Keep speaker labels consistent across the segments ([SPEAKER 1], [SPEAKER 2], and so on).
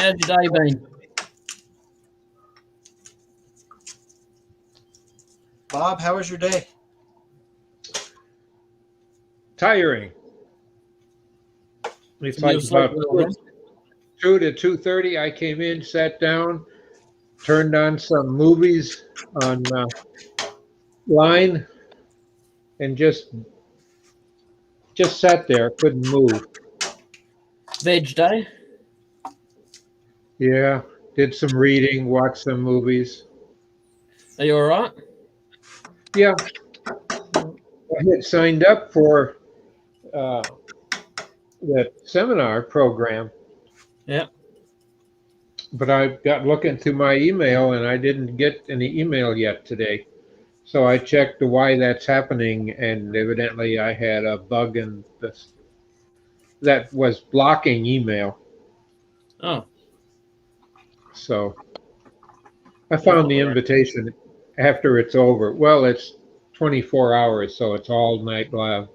[SPEAKER 1] How's your day been?
[SPEAKER 2] Bob, how was your day?
[SPEAKER 3] Tiring. It's like about 2 to 2:30. I came in, sat down, turned on some movies on line, and just sat there, couldn't move.
[SPEAKER 1] Veg day?
[SPEAKER 3] Yeah, did some reading, watched some movies.
[SPEAKER 1] Are you all right?
[SPEAKER 3] Yeah, I had signed up for that seminar program.
[SPEAKER 1] Yeah.
[SPEAKER 3] But I got looking through my email and I didn't get any email yet today. So I checked why that's happening, and evidently I had a bug in this that was blocking email.
[SPEAKER 1] Oh.
[SPEAKER 3] So I found the invitation after it's over. Well, it's 24 hours, so it's all night long.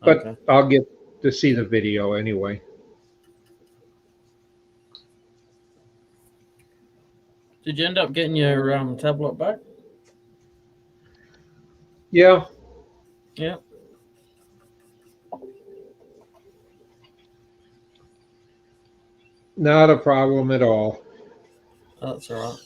[SPEAKER 3] But
[SPEAKER 1] Okay.
[SPEAKER 3] I'll get to see the video anyway.
[SPEAKER 1] Did you end up getting your tablet back?
[SPEAKER 3] Yeah.
[SPEAKER 1] Yeah.
[SPEAKER 3] Not a problem at all.
[SPEAKER 1] That's all right.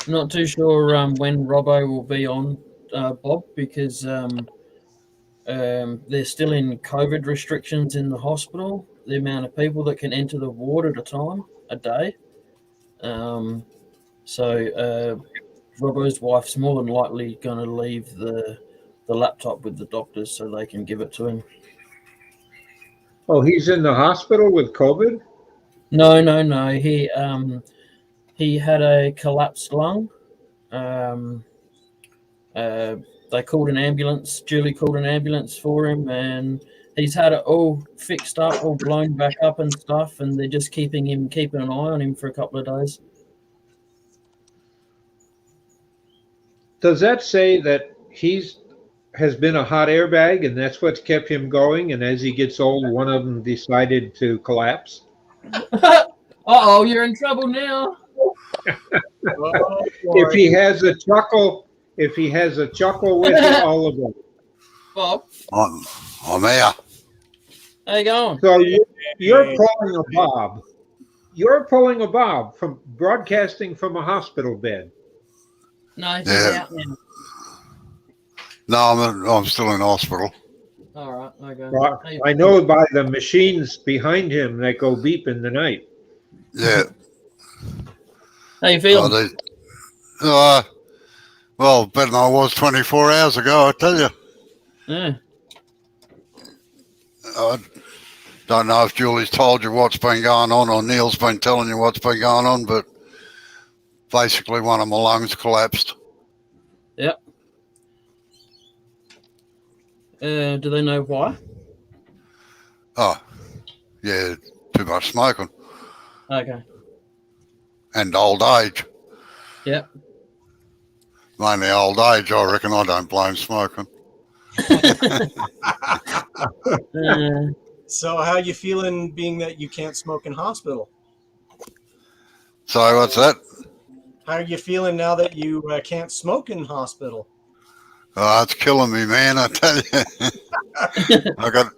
[SPEAKER 1] Not too sure when Robbo will be on, Bob, because they're still in COVID restrictions in the hospital. The amount of people that can enter the ward at a time, a day. So Robbo's wife's more than likely going to leave the laptop with the doctors so they can give it to him.
[SPEAKER 3] Oh, he's in the hospital with COVID?
[SPEAKER 1] No. He had a collapsed lung. They called an ambulance. Julie called an ambulance for him, and he's had it all fixed up, all blown back up and stuff. And they're just keeping an eye on him for a couple of days.
[SPEAKER 3] Does that say that has been a hot airbag and that's what's kept him going? And as he gets old, one of them decided to collapse?
[SPEAKER 1] Uh-oh, you're in trouble now.
[SPEAKER 3] If he has a chuckle with it, all of them.
[SPEAKER 1] Bob,
[SPEAKER 4] I'm here.
[SPEAKER 1] how you going?
[SPEAKER 3] So you're pulling a Bob. You're pulling a Bob from broadcasting from a hospital bed.
[SPEAKER 1] No, he's out now.
[SPEAKER 4] No, I'm still in hospital.
[SPEAKER 1] All right, okay.
[SPEAKER 3] Well, I know by the machines behind him that go beep in the night.
[SPEAKER 4] Yeah.
[SPEAKER 1] How you feeling?
[SPEAKER 4] Well, better than I was 24 hours ago, I tell you.
[SPEAKER 1] Yeah.
[SPEAKER 4] I don't know if Julie's told you what's been going on or Neil's been telling you what's been going on, but basically one of my lungs collapsed.
[SPEAKER 1] Yep. Do they know why?
[SPEAKER 4] Oh, yeah, too much smoking.
[SPEAKER 1] Okay.
[SPEAKER 4] And old age.
[SPEAKER 1] Yep.
[SPEAKER 4] Mainly old age, I reckon. I don't blame smoking.
[SPEAKER 2] So how are you feeling being that you can't smoke in hospital?
[SPEAKER 4] So what's that?
[SPEAKER 2] How are you feeling now that you can't smoke in hospital?
[SPEAKER 4] Oh, it's killing me, man, I tell you. I got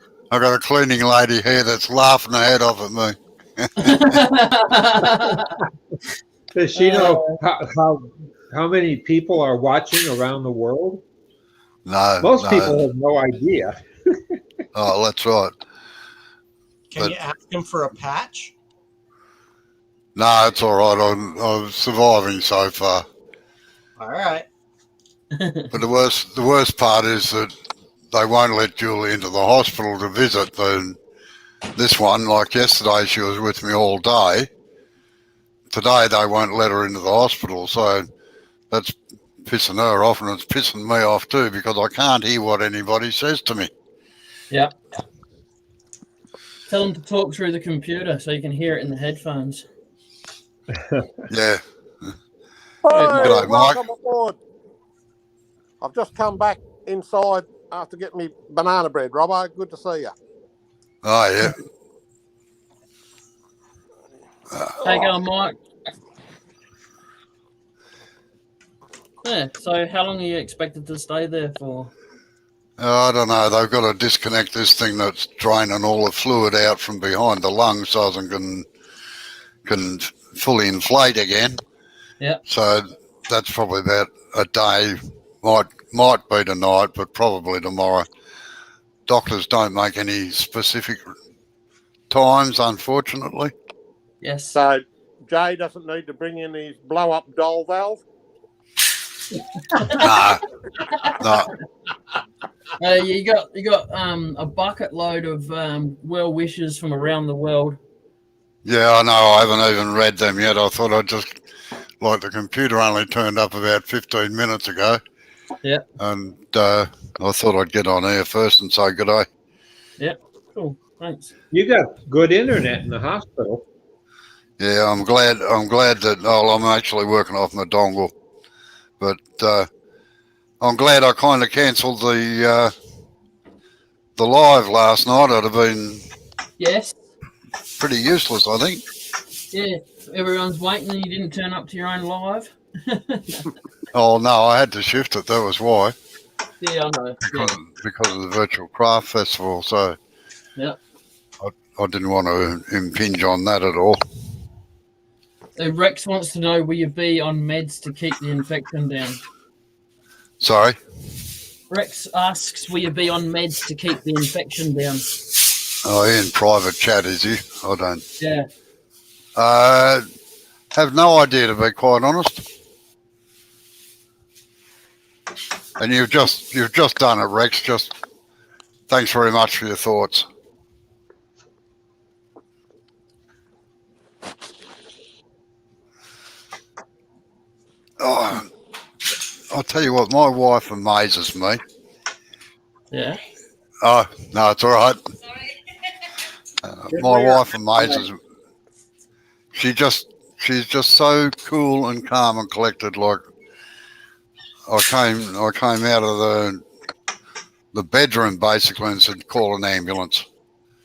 [SPEAKER 4] a cleaning lady here that's laughing her head off at me.
[SPEAKER 3] Does she know how many people are watching around the world?
[SPEAKER 4] No.
[SPEAKER 3] Most people have no idea.
[SPEAKER 4] Oh, that's right.
[SPEAKER 2] Can you ask him for a patch?
[SPEAKER 4] No, it's all right. I'm surviving so far.
[SPEAKER 2] All right.
[SPEAKER 4] But the worst part is that they won't let Julie into the hospital to visit. This one, like yesterday, she was with me all day. Today, they won't let her into the hospital. So that's pissing her off, and it's pissing me off too, because I can't hear what anybody says to me.
[SPEAKER 1] Yeah. Tell them to talk through the computer so you can hear it in the headphones.
[SPEAKER 4] Yeah.
[SPEAKER 5] G'day, welcome aboard. I've just come back inside after getting me banana bread, Robbo. Good to see you.
[SPEAKER 4] Oh, yeah.
[SPEAKER 1] How you going, Mike? Yeah, so how long are you expected to stay there for?
[SPEAKER 4] I don't know. They've got to disconnect this thing that's draining all the fluid out from behind the lungs so it can fully inflate again.
[SPEAKER 1] Yeah.
[SPEAKER 4] So that's probably about a day. Might be tonight, but probably tomorrow. Doctors don't make any specific times, unfortunately.
[SPEAKER 1] Yes.
[SPEAKER 5] So Jay doesn't need to bring in his blow-up doll valve.
[SPEAKER 4] No, no.
[SPEAKER 1] You got a bucket load of well wishes from around the world.
[SPEAKER 4] Yeah, I know. I haven't even read them yet. I thought I'd just, like, the computer only turned up about 15 minutes ago.
[SPEAKER 1] Yeah.
[SPEAKER 4] And I thought I'd get on air first and say good day.
[SPEAKER 1] Yeah. Cool. Thanks.
[SPEAKER 3] You got good internet in the hospital.
[SPEAKER 4] Yeah, I'm glad that I'm actually working off my dongle, but I'm glad I kind of cancelled the live last night. It'd have been
[SPEAKER 1] Yes.
[SPEAKER 4] pretty useless, I think.
[SPEAKER 1] Yeah. Everyone's waiting and you didn't turn up to your own live.
[SPEAKER 4] Oh no, I had to shift it. That was why.
[SPEAKER 1] Yeah, I know.
[SPEAKER 4] Because of the virtual craft festival. So
[SPEAKER 1] Yeah.
[SPEAKER 4] I didn't want to impinge on that at all.
[SPEAKER 1] Rex wants to know, will you be on meds to keep the infection down?
[SPEAKER 4] Sorry.
[SPEAKER 1] Rex asks, will you be on meds to keep the infection down?
[SPEAKER 4] Oh, in private chat, is he? I don't.
[SPEAKER 1] Yeah.
[SPEAKER 4] Have no idea, to be quite honest. And you've just done it, Rex. Just thanks very much for your thoughts. Oh, I'll tell you what, my wife amazes me.
[SPEAKER 1] Yeah.
[SPEAKER 4] Oh, no, it's all right. My wife amazes me. She's just so cool and calm and collected. Like, I came out of the bedroom basically and said, call an ambulance.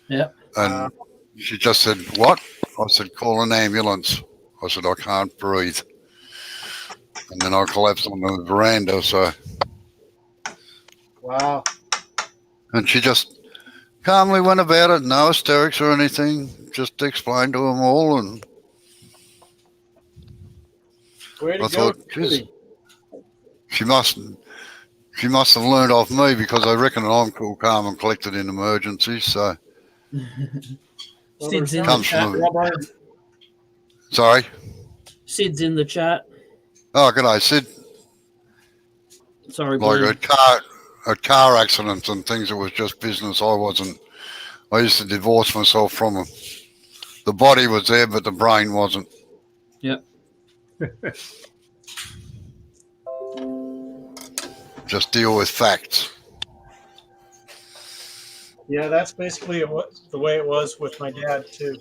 [SPEAKER 1] Yeah.
[SPEAKER 4] And she just said, what? I said, call an ambulance. I said, I can't breathe. And then I collapsed on the veranda. So,
[SPEAKER 2] Wow.
[SPEAKER 4] and she just calmly went about it, no hysterics or anything. Just explained to them all, and
[SPEAKER 2] Way to
[SPEAKER 4] I
[SPEAKER 2] go,
[SPEAKER 4] thought, geez, she must have learned off me, because I reckon I'm cool, calm, and collected in emergencies. So,
[SPEAKER 1] Sid's in the
[SPEAKER 4] comes
[SPEAKER 1] chat,
[SPEAKER 4] from
[SPEAKER 1] Robbo.
[SPEAKER 4] Sorry.
[SPEAKER 1] Sid's in the chat.
[SPEAKER 4] Oh, g'day, Sid.
[SPEAKER 1] Sorry,
[SPEAKER 4] Like
[SPEAKER 1] buddy.
[SPEAKER 4] at car accidents and things, it was just business. I used to divorce myself from them. The body was there, but the brain wasn't.
[SPEAKER 1] Yep.
[SPEAKER 4] Just deal with facts.
[SPEAKER 2] Yeah, that's basically the way it was with my dad too.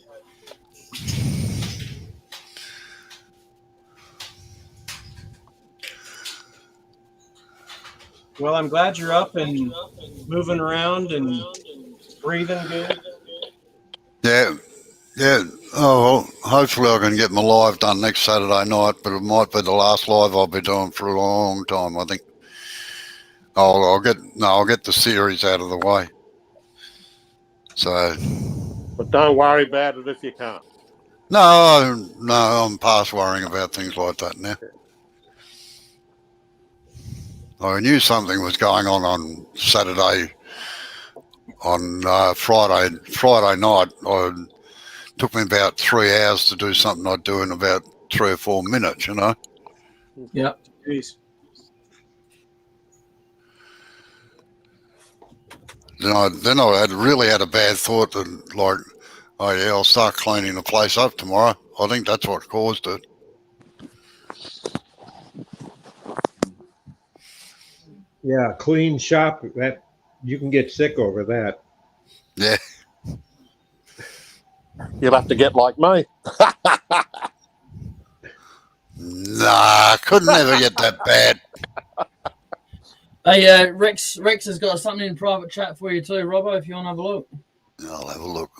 [SPEAKER 2] Well, I'm glad you're up and moving around and breathing good.
[SPEAKER 4] Yeah. Oh, well, hopefully I can get my live done next Saturday night, but it might be the last live I'll be doing for a long time, I think. I'll get the series out of the way. So.
[SPEAKER 5] But don't worry about it if you can't.
[SPEAKER 4] No, I'm past worrying about things like that now. I knew something was going on Saturday, on Friday night. It took me about 3 hours to do something I'd do in about 3 or 4 minutes, you know.
[SPEAKER 1] Yep.
[SPEAKER 2] Jeez.
[SPEAKER 4] Then I really had a bad thought that, like, oh yeah, I'll start cleaning the place up tomorrow. I think that's what caused it.
[SPEAKER 3] Yeah, clean shop, that you can get sick over that.
[SPEAKER 4] Yeah.
[SPEAKER 5] You'll have to get like me.
[SPEAKER 4] Nah, could never get that bad.
[SPEAKER 1] Hey, Rex has got something in private chat for you too, Robbo, if you want to have a look.
[SPEAKER 4] I'll have a look.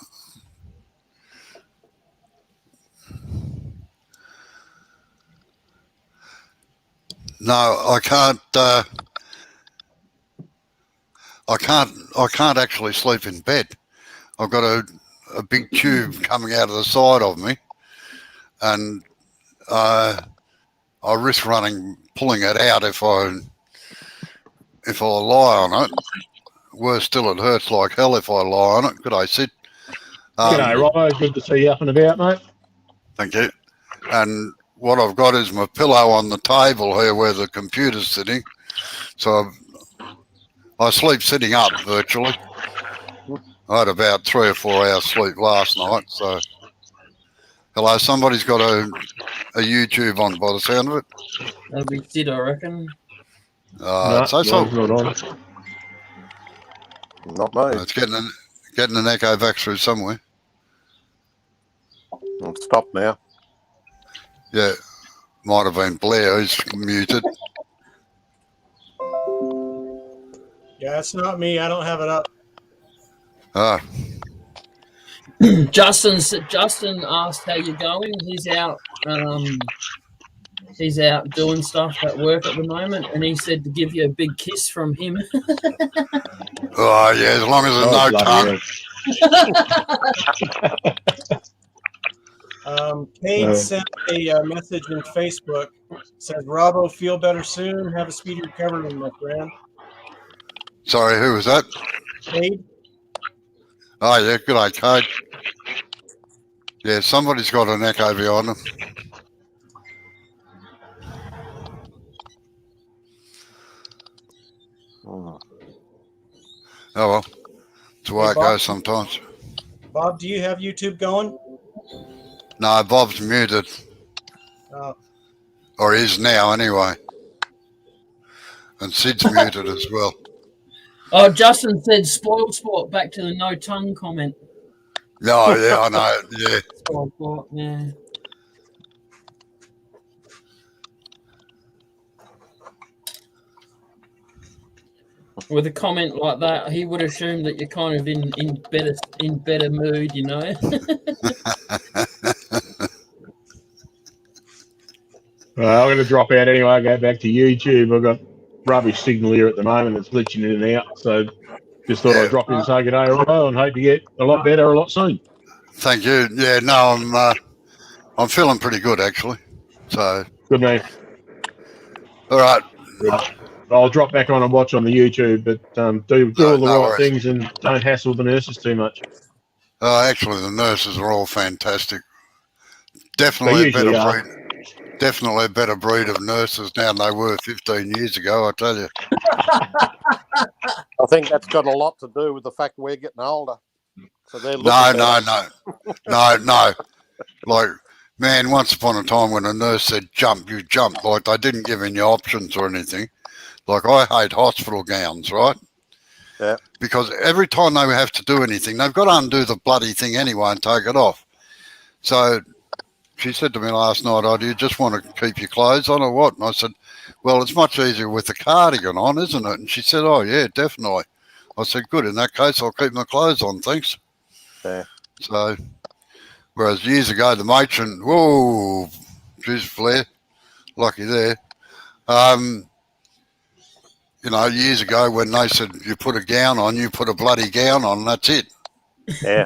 [SPEAKER 4] No, I can't. I can't actually sleep in bed. I've got a big tube coming out of the side of me, and I risk pulling it out if I lie on it. Worse still, it hurts like hell if I lie on it. Could I sit?
[SPEAKER 6] G'day, Robbo. Good to see you up and about, mate.
[SPEAKER 4] Thank you. And what I've got is my pillow on the table here where the computer's sitting. So I sleep sitting up virtually. I had about 3 or 4 hours sleep last night. So, hello, somebody's got a YouTube on by the sound of it.
[SPEAKER 1] That'll be Sid, I reckon.
[SPEAKER 6] No,
[SPEAKER 4] So.
[SPEAKER 6] mine's not on.
[SPEAKER 5] Not me.
[SPEAKER 4] It's getting an echo back through somewhere.
[SPEAKER 5] It's stopped now.
[SPEAKER 4] Yeah, might have been Blair. He's muted.
[SPEAKER 2] Yeah, it's not me. I don't have it up.
[SPEAKER 4] Ah,
[SPEAKER 1] Justin asked how you're going. He's out. He's out doing stuff at work at the moment, and he said to give you a big kiss from him.
[SPEAKER 4] oh yeah, as long as there's no tongue.
[SPEAKER 2] Kate sent a message in Facebook. Says, Robbo, feel better soon. Have a speedy recovery, my friend.
[SPEAKER 4] Sorry, who was that?
[SPEAKER 2] Kate?
[SPEAKER 4] Oh yeah, good day, Kate. Yeah, somebody's got an echo behind them. Oh well, it's the way it goes sometimes.
[SPEAKER 2] Bob, do you have YouTube going?
[SPEAKER 4] No, Bob's muted. Or is now anyway. And Sid's muted as well.
[SPEAKER 1] Oh, Justin said spoil sport, back to the no tongue comment.
[SPEAKER 4] Oh yeah, I know. Yeah.
[SPEAKER 1] Spoil sport, yeah. With a comment like that, he would assume that you're kind of in better mood, you know.
[SPEAKER 6] I'm going to drop out anyway. Go back to YouTube. I've got rubbish signal here at the moment. It's glitching in and out. So just thought I'd drop in and say good day, Robbo, and hope you get a lot better a lot soon.
[SPEAKER 4] Thank you. Yeah, no, I'm feeling pretty good actually. So
[SPEAKER 6] good, man.
[SPEAKER 4] All right.
[SPEAKER 6] Good. I'll drop back on and watch on the YouTube, but do all the right things and don't hassle the nurses too much.
[SPEAKER 4] Actually, the nurses are all fantastic. Definitely a better breed. Definitely a better breed of nurses now than they were 15 years ago, I tell you.
[SPEAKER 5] I think that's got a lot to do with the fact we're getting older. So they're
[SPEAKER 4] No. Like, man, once upon a time when a nurse said jump, you jump. Like, they didn't give any options or anything. Like, I hate hospital gowns, right?
[SPEAKER 5] Yeah.
[SPEAKER 4] Because every time they have to do anything, they've got to undo the bloody thing anyway and take it off. So she said to me last night, oh, do you just want to keep your clothes on or what? And I said, well, it's much easier with the cardigan on, isn't it? And she said, oh, yeah, definitely. I said, good. In that case, I'll keep my clothes on, thanks.
[SPEAKER 5] Yeah.
[SPEAKER 4] So, whereas years ago, the matron, whoa, geez, Flair, lucky there. You know, years ago when they said you put a gown on, you put a bloody gown on, and that's it.
[SPEAKER 5] Yeah.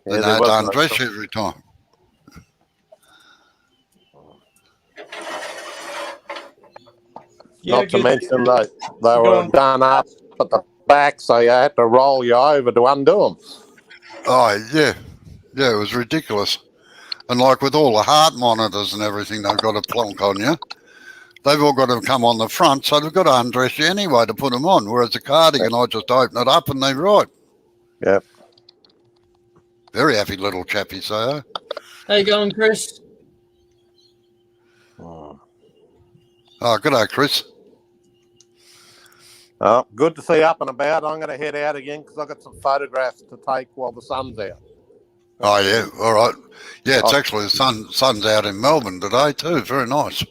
[SPEAKER 4] And they don't undress every time.
[SPEAKER 5] Not to mention they were done up at the back, so you had to roll you over to undo them.
[SPEAKER 4] Oh, yeah. Yeah, it was ridiculous. And like with all the heart monitors and everything they've got to plonk on you, they've all got to come on the front, so they've got to undress you anyway to put them on. Whereas the cardigan, I just open it up and they're right.
[SPEAKER 5] Yep.
[SPEAKER 4] Very happy little chappy, so.
[SPEAKER 1] How you going, Chris?
[SPEAKER 4] Oh, good day, Chris.
[SPEAKER 5] Oh, good to see you up and about. I'm going to head out again because I've got some photographs to take while the sun's out.
[SPEAKER 4] Oh, yeah. All right. Yeah, it's actually the sun's out in Melbourne today too. Very nice.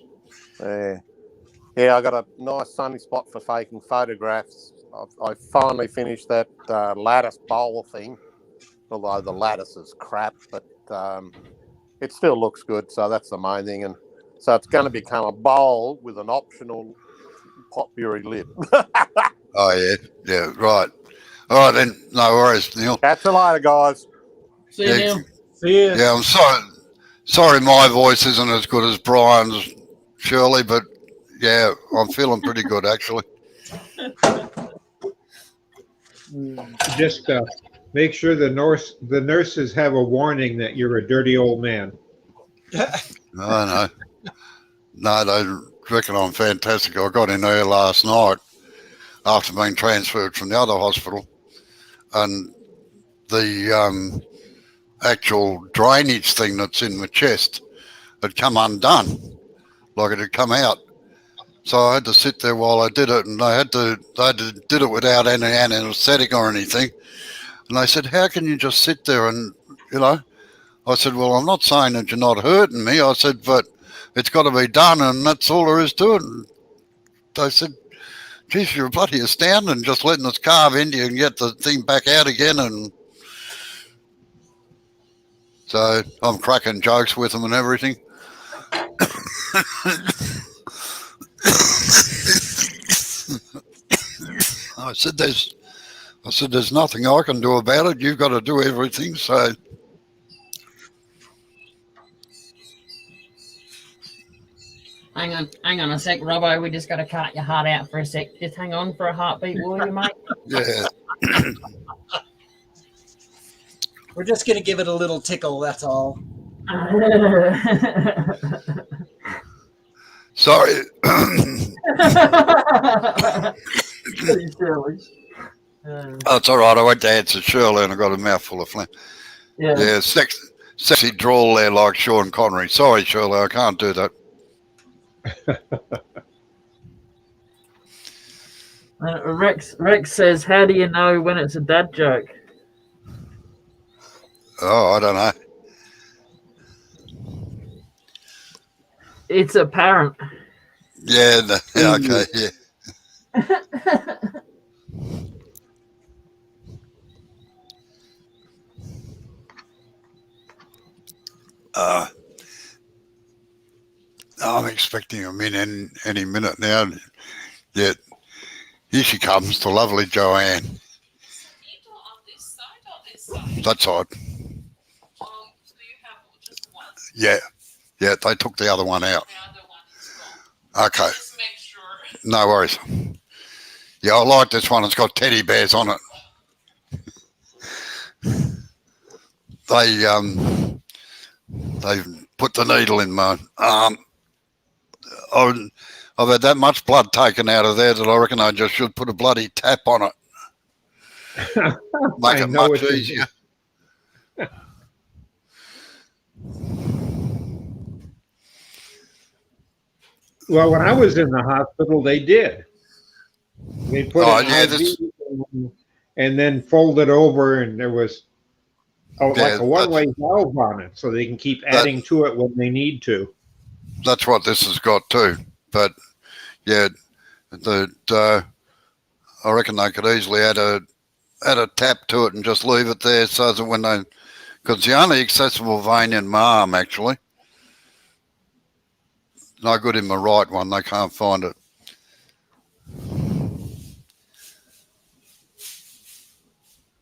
[SPEAKER 5] Yeah, I got a nice sunny spot for taking photographs. I finally finished that lattice bowl thing, although the lattice is crap, but it still looks good, so that's the main thing. And So it's going to become a bowl with an optional potpourri lid.
[SPEAKER 4] Oh, yeah, right. All right, then. No worries, Neil.
[SPEAKER 5] Catch you later, guys.
[SPEAKER 1] See you,
[SPEAKER 4] Yeah,
[SPEAKER 1] Neil.
[SPEAKER 2] See ya.
[SPEAKER 4] Yeah, I'm sorry. Sorry, my voice isn't as good as Brian's, Shirley, but yeah, I'm feeling pretty good actually.
[SPEAKER 3] Just make sure the nurses have a warning that you're a dirty old man.
[SPEAKER 4] No, they reckon I'm fantastic. I got in there last night after being transferred from the other hospital, and the actual drainage thing that's in my chest had come undone, like it had come out. So I had to sit there while I did it, and they did it without any anaesthetic or anything. And they said, "How can you just sit there?" And I said, "Well, I'm not saying that you're not hurting me." I said, "But it's got to be done, and that's all there is to it." And they said, "Geez, you're bloody astounding, just letting us carve into you and get the thing back out again." And so I'm cracking jokes with them and everything. I said, "There's nothing I can do about it. You've got to do everything." So
[SPEAKER 1] Hang on a sec, Robbo. We just got to cut your heart out for a sec. Just hang on for a heartbeat, will you, mate?
[SPEAKER 4] yeah,
[SPEAKER 2] We're just going to give it a little tickle, that's all.
[SPEAKER 4] sorry. That's all right. I went to answer Shirley and I got a mouthful of phlegm. Yeah, sexy drawl there like Sean Connery. Sorry, Shirley, I can't do that.
[SPEAKER 1] Rex says, "How do you know when it's a dad joke?"
[SPEAKER 4] Oh, I don't know.
[SPEAKER 1] It's apparent.
[SPEAKER 4] Yeah, okay, yeah. I'm expecting him in any minute now. Yet here she comes, the lovely Joanne. That side. Yeah, they took the other one out. Okay. No worries. Yeah, I like this one. It's got teddy bears on it. They put the needle in my arm. I've had that much blood taken out of there that I reckon I just should put a bloody tap on it. Make it much easier.
[SPEAKER 3] Well, when I was in the hospital, they did. They put an IV and then fold it over, and there was like a one-way valve on it, so they can keep adding to it when they need to.
[SPEAKER 4] That's what this has got too. But yeah, I reckon they could easily add a tap to it and just leave it there so that when they, because it's the only accessible vein in my arm actually. No good in my right one. They can't find it.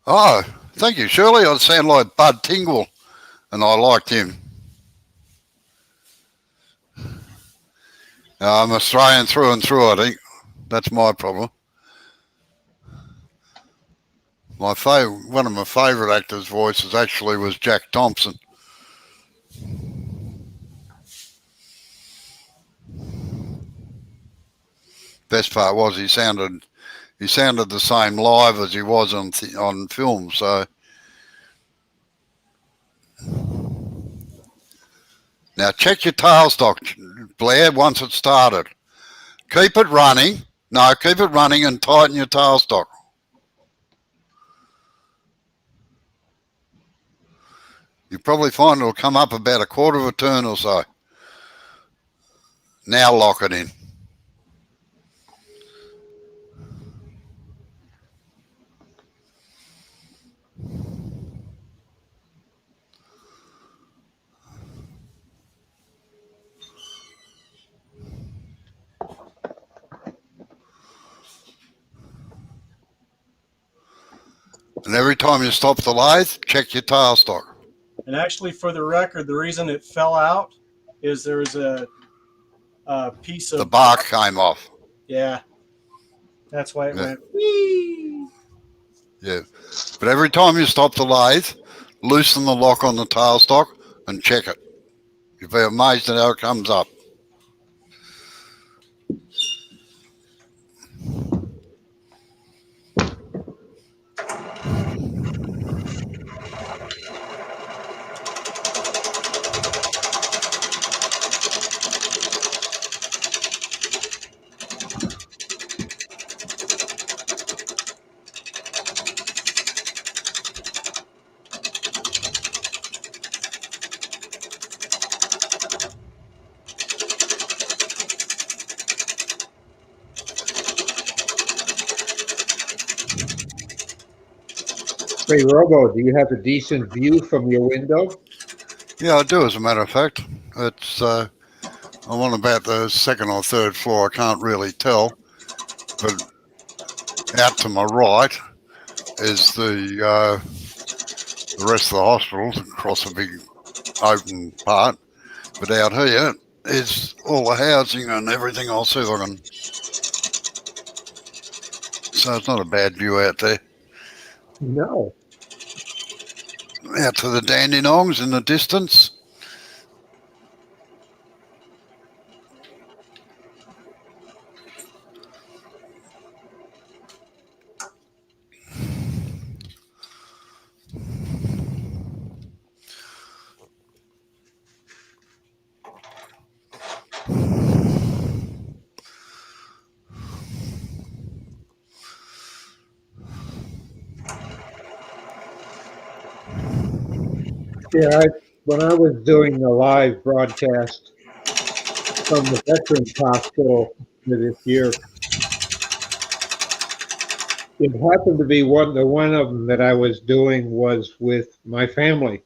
[SPEAKER 4] Oh, thank you, Shirley. I sound like Bud Tingle, and I liked him. I'm Australian through and through, I think. That's my problem. One of my favourite actors' voices actually was Jack Thompson. Best part was he sounded the same live as he was on film. So now check your tailstock, Blair. Once it's started, keep it running. No, keep it running and tighten your tailstock. You'll probably find it'll come up about a quarter of a turn or so. Now lock it in. And every time you stop the lathe, check your tailstock.
[SPEAKER 2] And actually, for the record, the reason it fell out is there was a piece of
[SPEAKER 4] The bark came off.
[SPEAKER 2] Yeah, that's why it
[SPEAKER 4] Yeah.
[SPEAKER 2] went. Whee!
[SPEAKER 4] Yeah. But every time you stop the lathe, loosen the lock on the tailstock and check it. You'll be amazed at how it comes up.
[SPEAKER 3] Hey, Robo, do you have a decent view from your window?
[SPEAKER 4] Yeah, I do, as a matter of fact. It's I'm on about the second or third floor. I can't really tell, but out to my right is the rest of the hospital across a big open part. But out here is all the housing and everything else. See if I can. So it's not a bad view out there.
[SPEAKER 3] No.
[SPEAKER 4] Out to the Dandenongs in the distance.
[SPEAKER 3] Yeah, when I was doing the live broadcast from the Veterans Hospital for this year, it happened to be one of them that I was doing was with my family,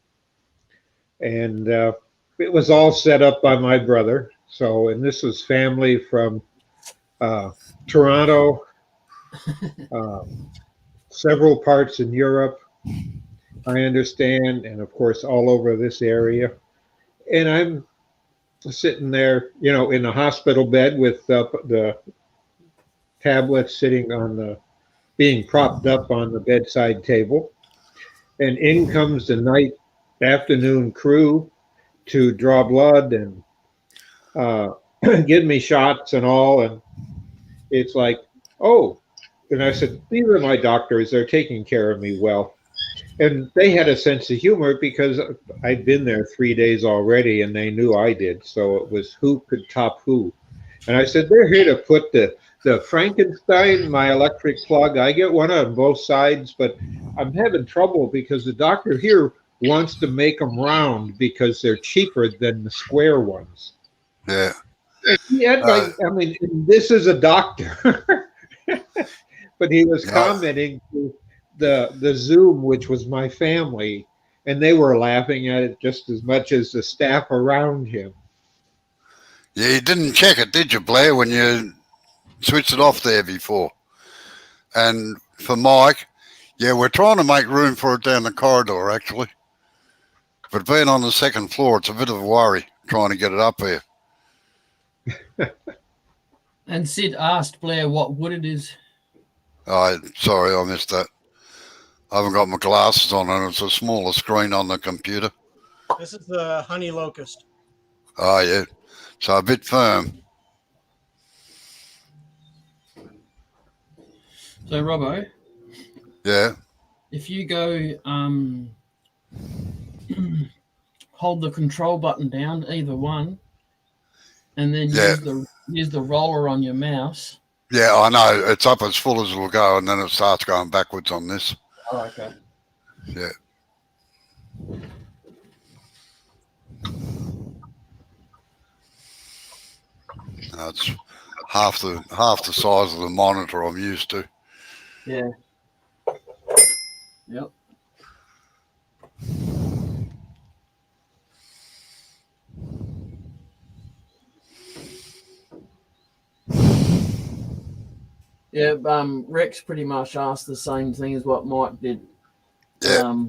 [SPEAKER 3] and it was all set up by my brother. So, and this was family from Toronto, several parts in Europe, I understand, and of course all over this area. And I'm sitting there, in a hospital bed with the tablets sitting on being propped up on the bedside table. And in comes the night afternoon crew to draw blood and give me shots and all. And it's like, oh, and I said, these are my doctors. They're taking care of me well. And they had a sense of humor because I'd been there 3 days already and they knew I did. So it was who could top who. And I said, they're here to put the Frankenstein, my electric plug. I get one on both sides, but I'm having trouble because the doctor here wants to make them round because they're cheaper than the square ones.
[SPEAKER 4] Yeah.
[SPEAKER 3] Yeah, this is a doctor. But he was commenting to the Zoom, which was my family, and they were laughing at it just as much as the staff around him.
[SPEAKER 4] Yeah, you didn't check it, did you, Blair, when you switched it off there before? And for Mike, yeah, we're trying to make room for it down the corridor, actually. But being on the second floor, it's a bit of a worry trying to get it up here.
[SPEAKER 1] And Sid asked Blair what wood it is.
[SPEAKER 4] Sorry, I missed that. I haven't got my glasses on and it's a smaller screen on the computer.
[SPEAKER 2] This is the honey locust.
[SPEAKER 4] Oh, yeah. So a bit firm.
[SPEAKER 1] So, Robbo.
[SPEAKER 4] Yeah.
[SPEAKER 1] If you go hold the control button down, either one, and then use the roller on your mouse.
[SPEAKER 4] Yeah, I know. It's up as full as it'll go, and then it starts going backwards on this.
[SPEAKER 1] Oh, okay.
[SPEAKER 4] Yeah. It's half the size of the monitor I'm used to.
[SPEAKER 1] Yeah. Yep. Yeah, Rex pretty much asked the same thing as what Mike did.
[SPEAKER 4] Yeah.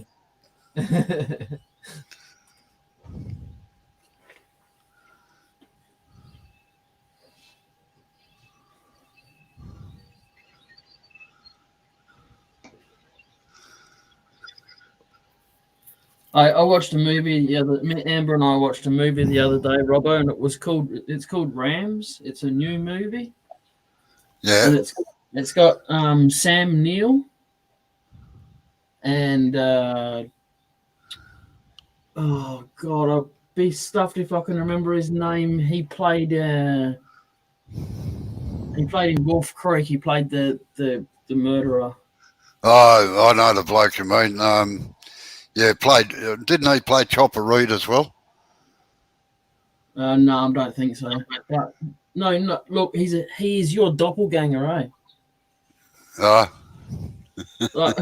[SPEAKER 1] I watched a movie Amber and I watched a movie the other day, Robbo, and it's called Rams. It's a new movie,
[SPEAKER 4] Yeah.
[SPEAKER 1] and it's got Sam Neill and oh god, I'll be stuffed if I can remember his name. He played in Wolf Creek. He played the murderer.
[SPEAKER 4] Oh, I know the bloke you mean. Yeah, didn't he play Chopper Reed as well?
[SPEAKER 1] No, I don't think so. But no. Look, he is your doppelganger, eh? Like,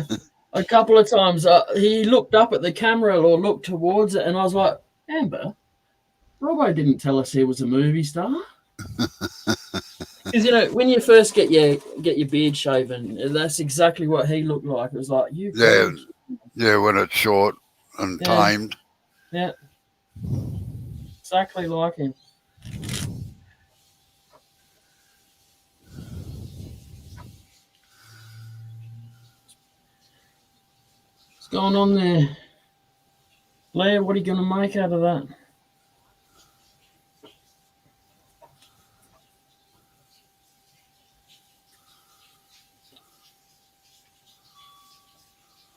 [SPEAKER 1] a couple of times, he looked up at the camera or looked towards it, and I was like, Amber, Robbo didn't tell us he was a movie star. Because when you first get your beard shaven, that's exactly what he looked like. It was like
[SPEAKER 4] yeah, when it's short and tamed.
[SPEAKER 1] Yeah, exactly like him. What's going on there, Blair? What are you going to make out of that?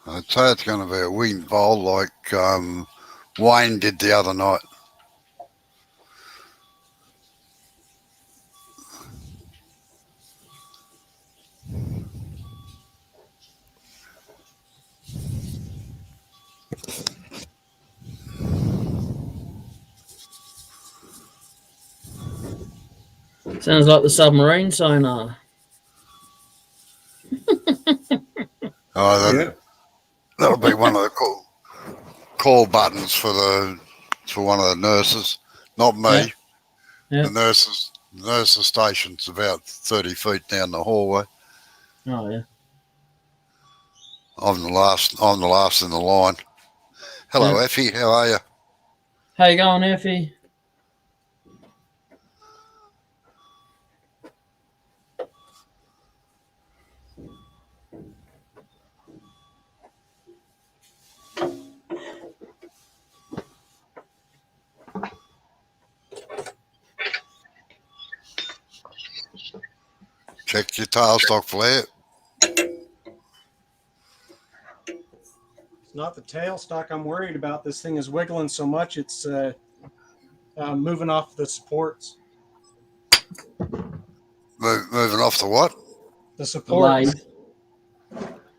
[SPEAKER 4] I'd say it's going to be a winged bowl like Wayne did the other night.
[SPEAKER 1] Sounds like the submarine sonar.
[SPEAKER 4] Oh, that'll be one of the call buttons for one of the nurses, not me.
[SPEAKER 1] Yeah.
[SPEAKER 4] The nurses station's about 30 feet down the hallway.
[SPEAKER 1] Oh yeah.
[SPEAKER 4] I'm the last in the line. Hello,
[SPEAKER 1] Yeah.
[SPEAKER 4] Effie. How are you?
[SPEAKER 1] How you going, Effie?
[SPEAKER 4] Check your tailstock flare.
[SPEAKER 2] It's not the tailstock I'm worried about. This thing is wiggling so much it's moving off the supports.
[SPEAKER 4] Moving off the what?
[SPEAKER 2] The supports.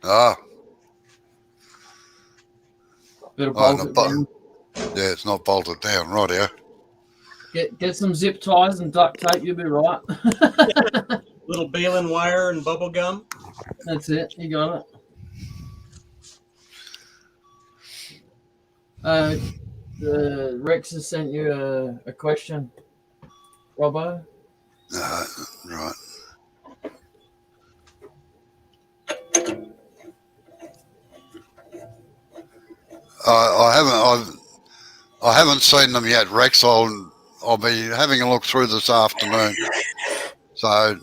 [SPEAKER 4] Ah.
[SPEAKER 1] Better bolt it down.
[SPEAKER 4] Yeah, it's not bolted down, right here.
[SPEAKER 1] Get some zip ties and duct tape, you'll be right.
[SPEAKER 2] Little baling wire and bubble gum.
[SPEAKER 1] That's it. You got it. Rex has sent you a question, Robbo.
[SPEAKER 4] Right. I haven't seen them yet, Rex. I'll be having a look through this afternoon. So,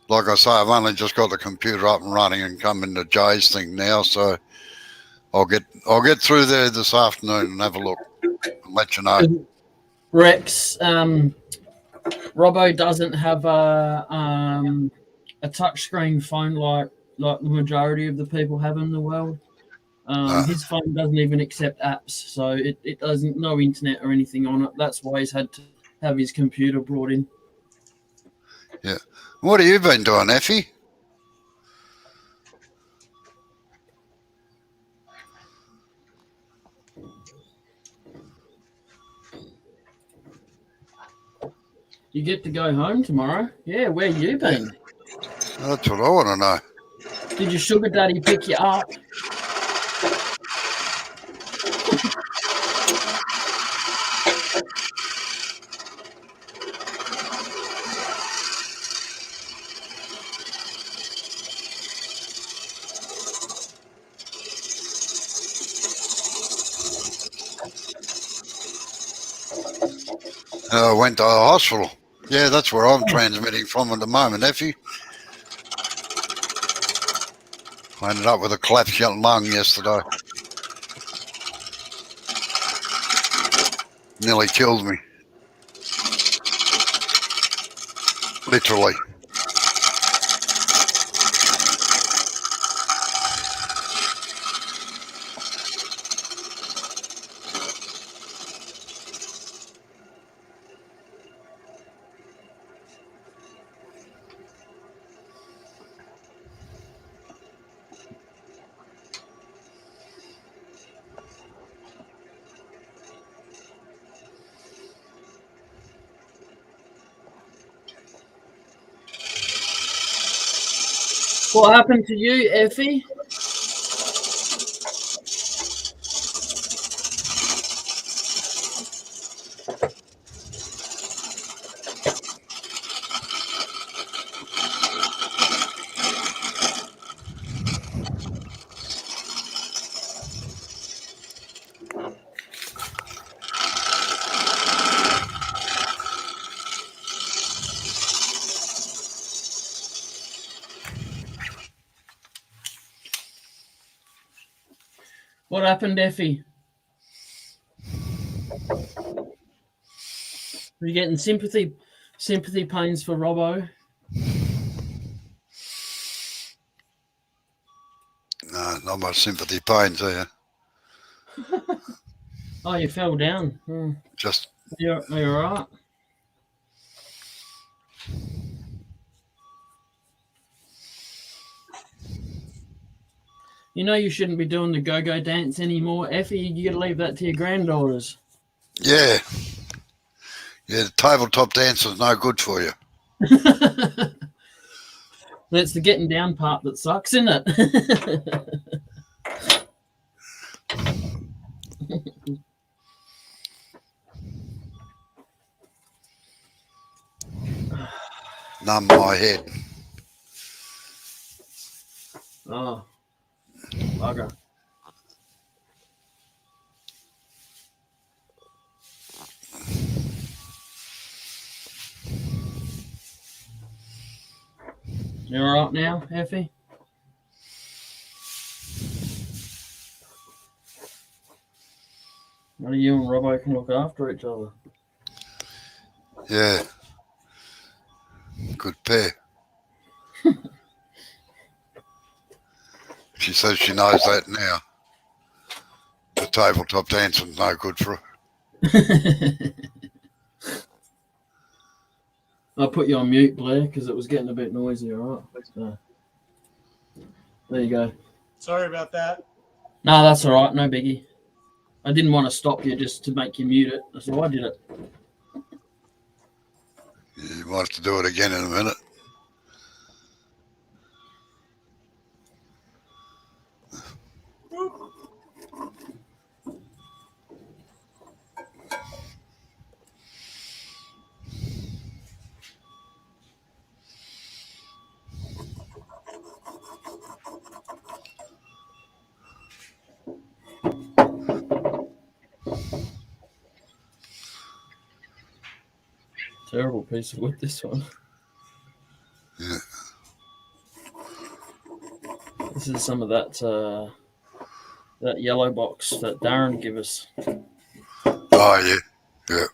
[SPEAKER 4] like I say, I've only just got the computer up and running and come into Jay's thing now. So I'll get through there this afternoon and have a look and let you know.
[SPEAKER 1] Rex, Robbo doesn't have a touchscreen phone like the majority of the people have in the world. His phone doesn't even accept apps, so it doesn't no internet or anything on it. That's why he's had to have his computer brought in.
[SPEAKER 4] Yeah. What have you been doing, Effie?
[SPEAKER 1] You get to go home tomorrow. Yeah, where you been?
[SPEAKER 4] That's what I want to know.
[SPEAKER 1] Did your sugar daddy pick you up?
[SPEAKER 4] went to the hospital. Yeah, that's where I'm transmitting from at the moment, Effie. I ended up with a collapsed lung yesterday. Nearly killed me. Literally.
[SPEAKER 1] What happened to you, Effie? What happened, Effie? Are you getting sympathy pains for Robbo?
[SPEAKER 4] No, not much sympathy pains there.
[SPEAKER 1] Oh, you fell down.
[SPEAKER 4] Just
[SPEAKER 1] Are you all right? You know you shouldn't be doing the go-go dance anymore, Effie. You got to leave that to your granddaughters.
[SPEAKER 4] yeah. Yeah, the tabletop dance is no good for you.
[SPEAKER 1] That's the getting down part that sucks, isn't it?
[SPEAKER 4] Numb my head.
[SPEAKER 1] Oh, bugger. You all right now, Effie? Well, you and Robbo can look after each other.
[SPEAKER 4] Yeah. Good pair. She says she knows that now. The tabletop dancing's no good for her.
[SPEAKER 1] I put you on mute, Blair, because it was getting a bit noisy, all right? So, there you go.
[SPEAKER 2] Sorry about that.
[SPEAKER 1] No, that's all right. No biggie. I didn't want to stop you just to make you mute it. That's why I did it.
[SPEAKER 4] You might have to do it again in a minute.
[SPEAKER 1] Terrible piece of wood, this one.
[SPEAKER 4] Yeah.
[SPEAKER 1] This is some of that that yellow box that Darren gave us.
[SPEAKER 4] Oh, yeah. Yeah.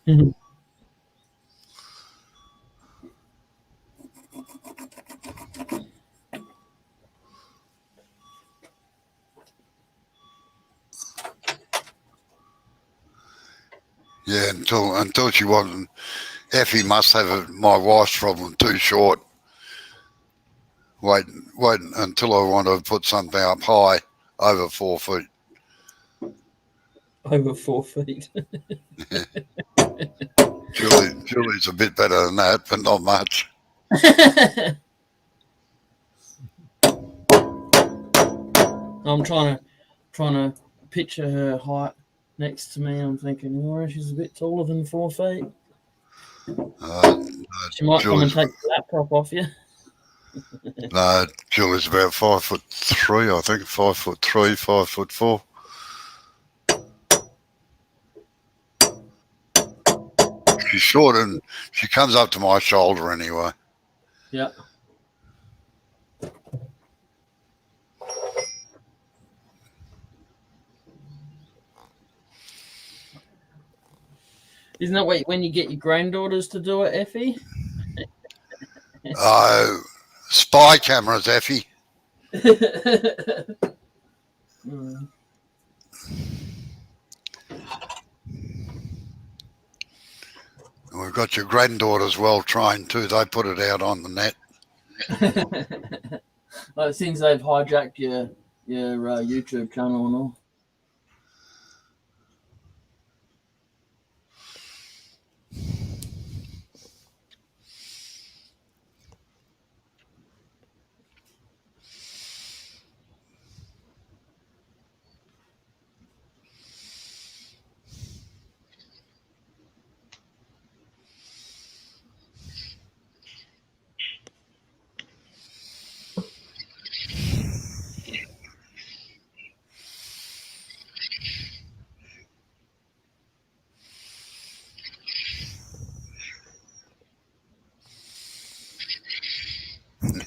[SPEAKER 4] Yeah, until she wasn't. Effie must have my wife's problem too short. Wait until I want to put something up high, over 4 feet.
[SPEAKER 1] Over 4 feet.
[SPEAKER 4] Julie's a bit better than that, but not much.
[SPEAKER 1] I'm trying to picture her height next to me. I'm thinking, oh, she's a bit taller than 4 feet. She might come and take the laptop off you.
[SPEAKER 4] No, Julie's about 5'3", I think. 5'3", 5'4". She's short and she comes up to my shoulder anyway.
[SPEAKER 1] Yeah. Isn't that when you get your granddaughters to do it, Effie?
[SPEAKER 4] Spy cameras, Effie.
[SPEAKER 1] Mm.
[SPEAKER 4] And we've got your granddaughters well trained too. They put it out on the net.
[SPEAKER 1] Like, since they've hijacked your YouTube channel and all.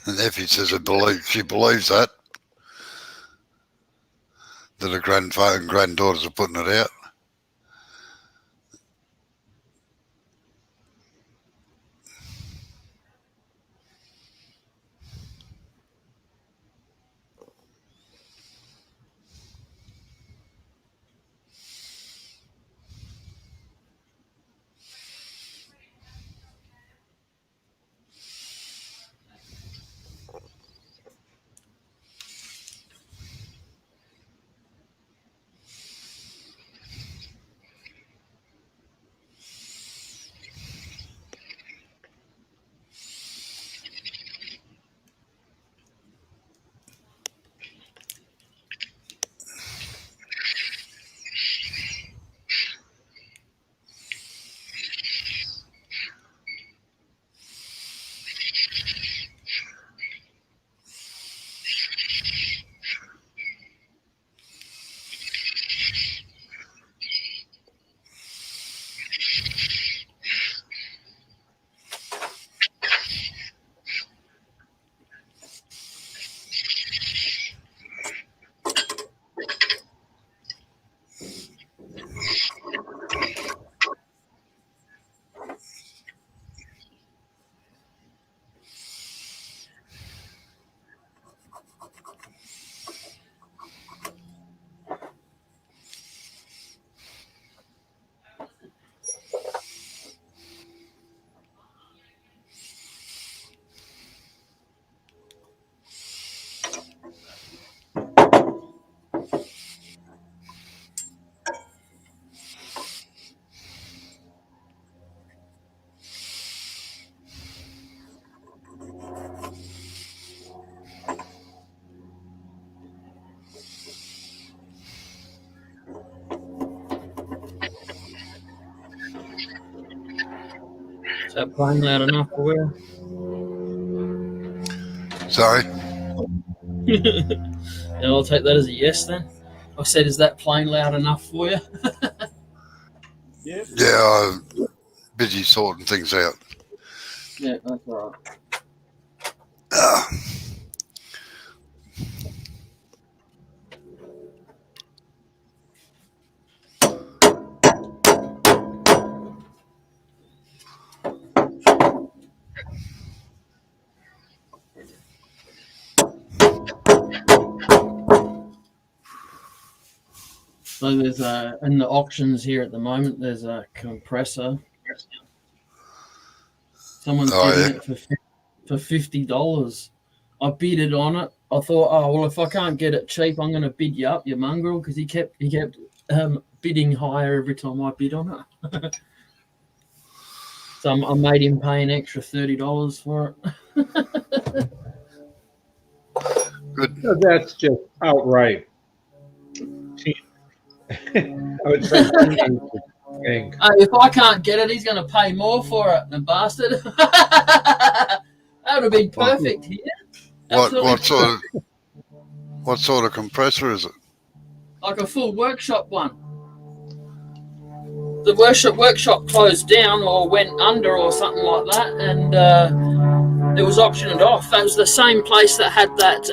[SPEAKER 4] And Effie says she believes that her grandfather and granddaughters are putting it out.
[SPEAKER 1] Is that playing loud enough for you?
[SPEAKER 4] Sorry?
[SPEAKER 1] Yeah, I'll take that as a yes then. I said, is that playing loud enough for you?
[SPEAKER 2] Yep.
[SPEAKER 4] Yeah, I'm busy sorting things out.
[SPEAKER 1] Yeah, that's all right. So there's in the auctions here at the moment, there's a compressor. Someone's bidding it for $50. I bidded on it. I thought, oh well, if I can't get it cheap, I'm going to bid you up, you mongrel, because he kept bidding higher every time I bid on it. So I made him pay an extra $30 for it.
[SPEAKER 4] Good.
[SPEAKER 3] So that's just outright. I would say
[SPEAKER 1] If I can't get it, he's going to pay more for it, the bastard. That would have been perfect here.
[SPEAKER 4] What sort of compressor is it?
[SPEAKER 1] Like a full workshop one. the workshop closed down or went under or something like that, and it was auctioned off. That was the same place that had that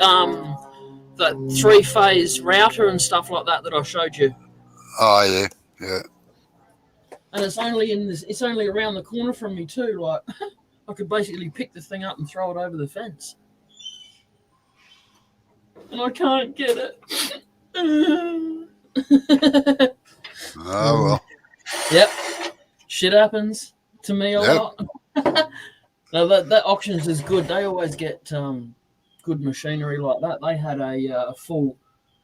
[SPEAKER 1] that 3-phase router and stuff like that I showed you.
[SPEAKER 4] Oh yeah, yeah.
[SPEAKER 1] And it's only it's only around the corner from me too. Like I could basically pick the thing up and throw it over the fence, and I can't get it.
[SPEAKER 4] Oh well.
[SPEAKER 1] Yep, shit happens to me a
[SPEAKER 4] Yep.
[SPEAKER 1] lot. No, that auctions is good. They always get good machinery like that. They had a full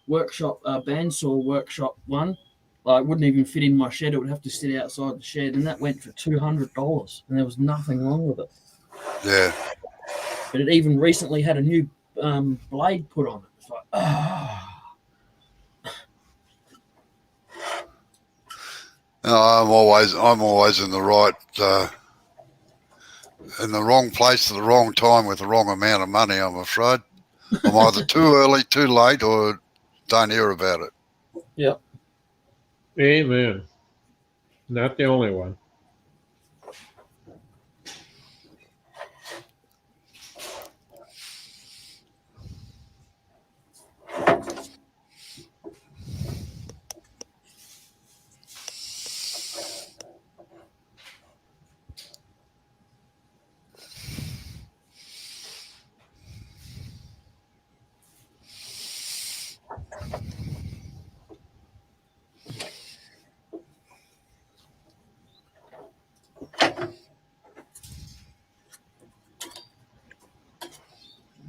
[SPEAKER 1] workshop, bandsaw workshop one. Like, wouldn't even fit in my shed. It would have to sit outside the shed, and that went for $200, and there was nothing wrong with it.
[SPEAKER 4] Yeah.
[SPEAKER 1] But it even recently had a new blade put on it. It's like,
[SPEAKER 4] No, I'm always in the wrong place at the wrong time with the wrong amount of money, I'm afraid. I'm either too early, too late, or don't hear about it.
[SPEAKER 1] Yep.
[SPEAKER 3] Amen. Not the only one.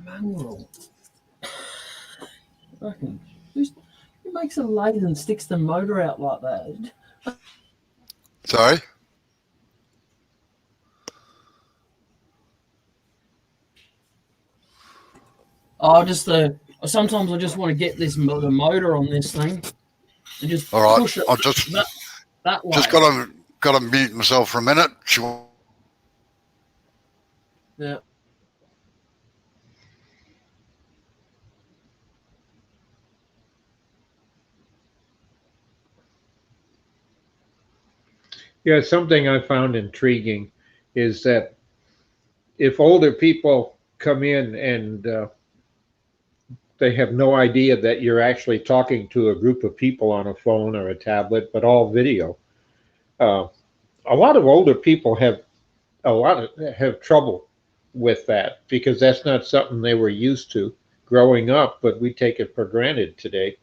[SPEAKER 1] Manual. Fucking, who makes a lathe and sticks the motor out like that?
[SPEAKER 4] Sorry?
[SPEAKER 1] Oh, sometimes I just want to get the motor on this thing and just
[SPEAKER 4] All right.
[SPEAKER 1] push it
[SPEAKER 4] I just
[SPEAKER 1] that way.
[SPEAKER 4] just got to mute myself for a minute.
[SPEAKER 1] Yeah.
[SPEAKER 3] Yeah, something I found intriguing is that if older people come in and they have no idea that you're actually talking to a group of people on a phone or a tablet, but all video. A lot of older people have trouble with that because that's not something they were used to growing up, but we take it for granted today.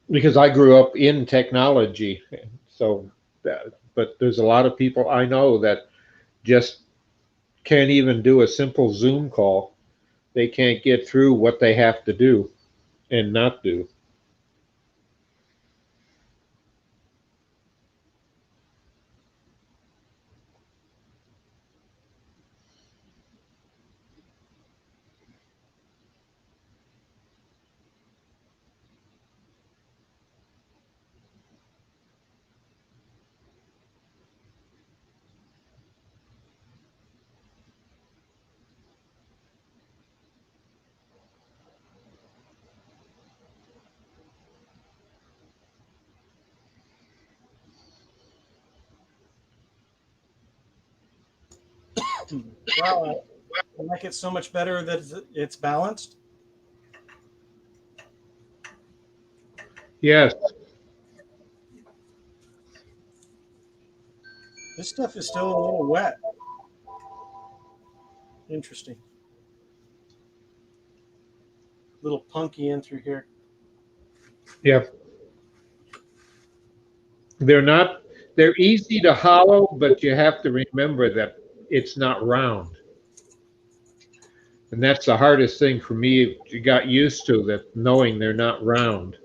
[SPEAKER 3] Because I grew up in technology, so but there's a lot of people I know that just can't even do a simple Zoom call. They can't get through what they have to do and not do.
[SPEAKER 2] Wow, I like it so much better that it's balanced.
[SPEAKER 3] Yes.
[SPEAKER 2] This stuff is still a little wet. Interesting. Little punky in through here.
[SPEAKER 3] Yep. They're easy to hollow, but you have to remember that it's not round. And that's the hardest thing for me. You got used to that, knowing they're not round.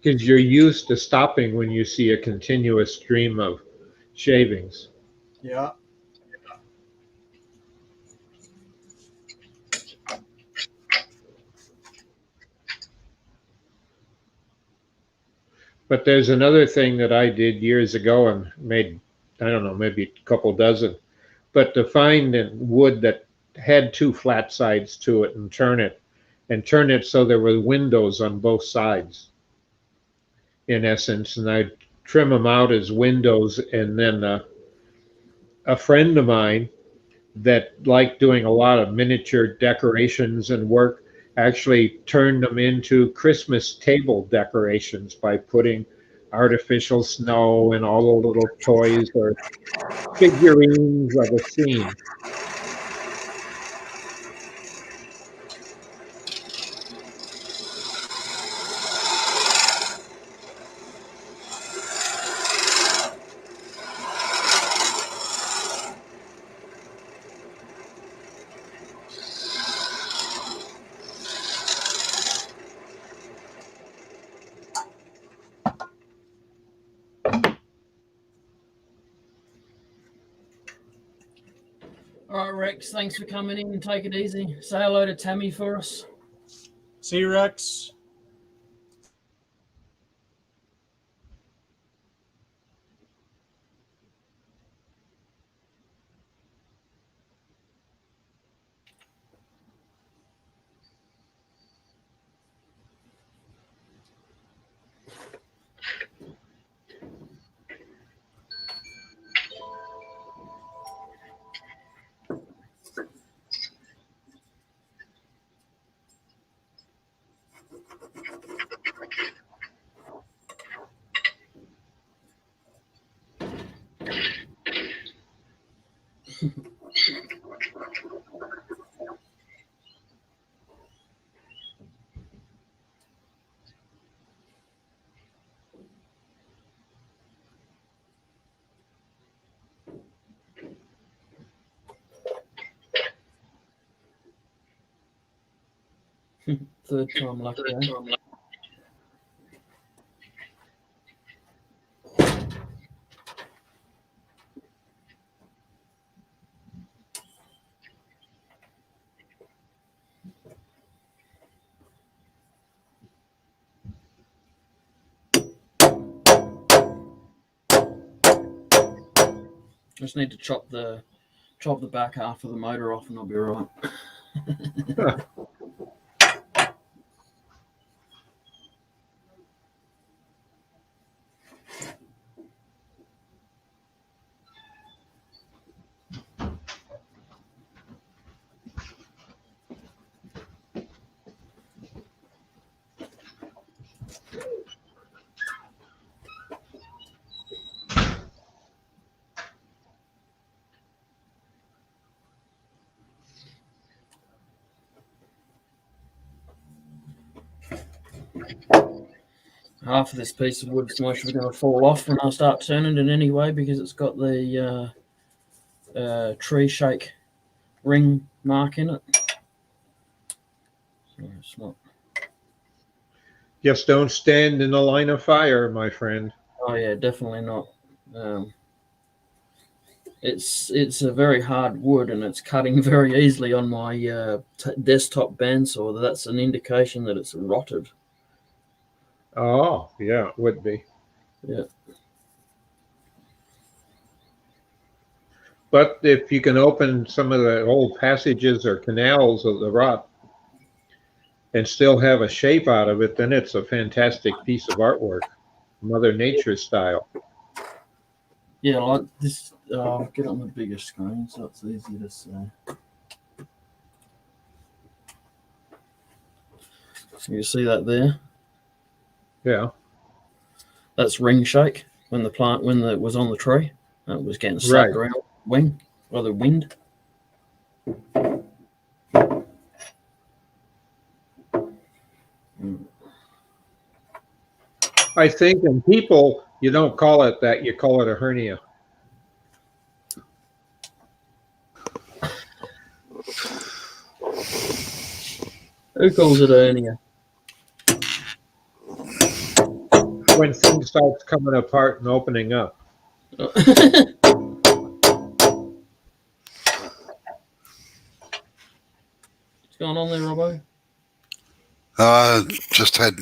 [SPEAKER 3] Because you're used to stopping when you see a continuous stream of shavings.
[SPEAKER 2] Yeah.
[SPEAKER 3] But there's another thing that I did years ago and made, I don't know, maybe a couple dozen, but to find wood that had two flat sides to it and turn it so there were windows on both sides. in essence, and I'd trim them out as windows. And then a friend of mine that liked doing a lot of miniature decorations and work actually turned them into Christmas table decorations by putting artificial snow and all the little toys or figurines of a scene.
[SPEAKER 1] All right, Rex, thanks for coming in and take it easy. Say hello to Tammy for us.
[SPEAKER 2] See you, Rex.
[SPEAKER 1] Third time lucky, eh? Just need to chop the back half of the motor off and I'll be right. Half of this piece of wood's most going to fall off when I start turning it anyway because it's got the tree shake ring mark in it. So it's not.
[SPEAKER 3] Just don't stand in the line of fire, my friend.
[SPEAKER 1] Oh yeah, definitely not. It's a very hard wood and it's cutting very easily on my desktop bandsaw. That's an indication that it's rotted.
[SPEAKER 3] Oh, yeah, it would be.
[SPEAKER 1] Yeah.
[SPEAKER 3] But if you can open some of the old passages or canals of the rot and still have a shape out of it, then it's a fantastic piece of artwork, Mother Nature style.
[SPEAKER 1] Yeah, like this. I'll get it on the bigger screen so it's easy to see. You see that there?
[SPEAKER 3] Yeah.
[SPEAKER 1] That's ring shake when it was on the tree. It was getting sucked around wing or the wind.
[SPEAKER 3] I think in people, you don't call it that, you call it a hernia.
[SPEAKER 1] Who calls it a hernia?
[SPEAKER 3] When things start coming apart and opening up.
[SPEAKER 1] What's going on there, Robbo?
[SPEAKER 4] Just had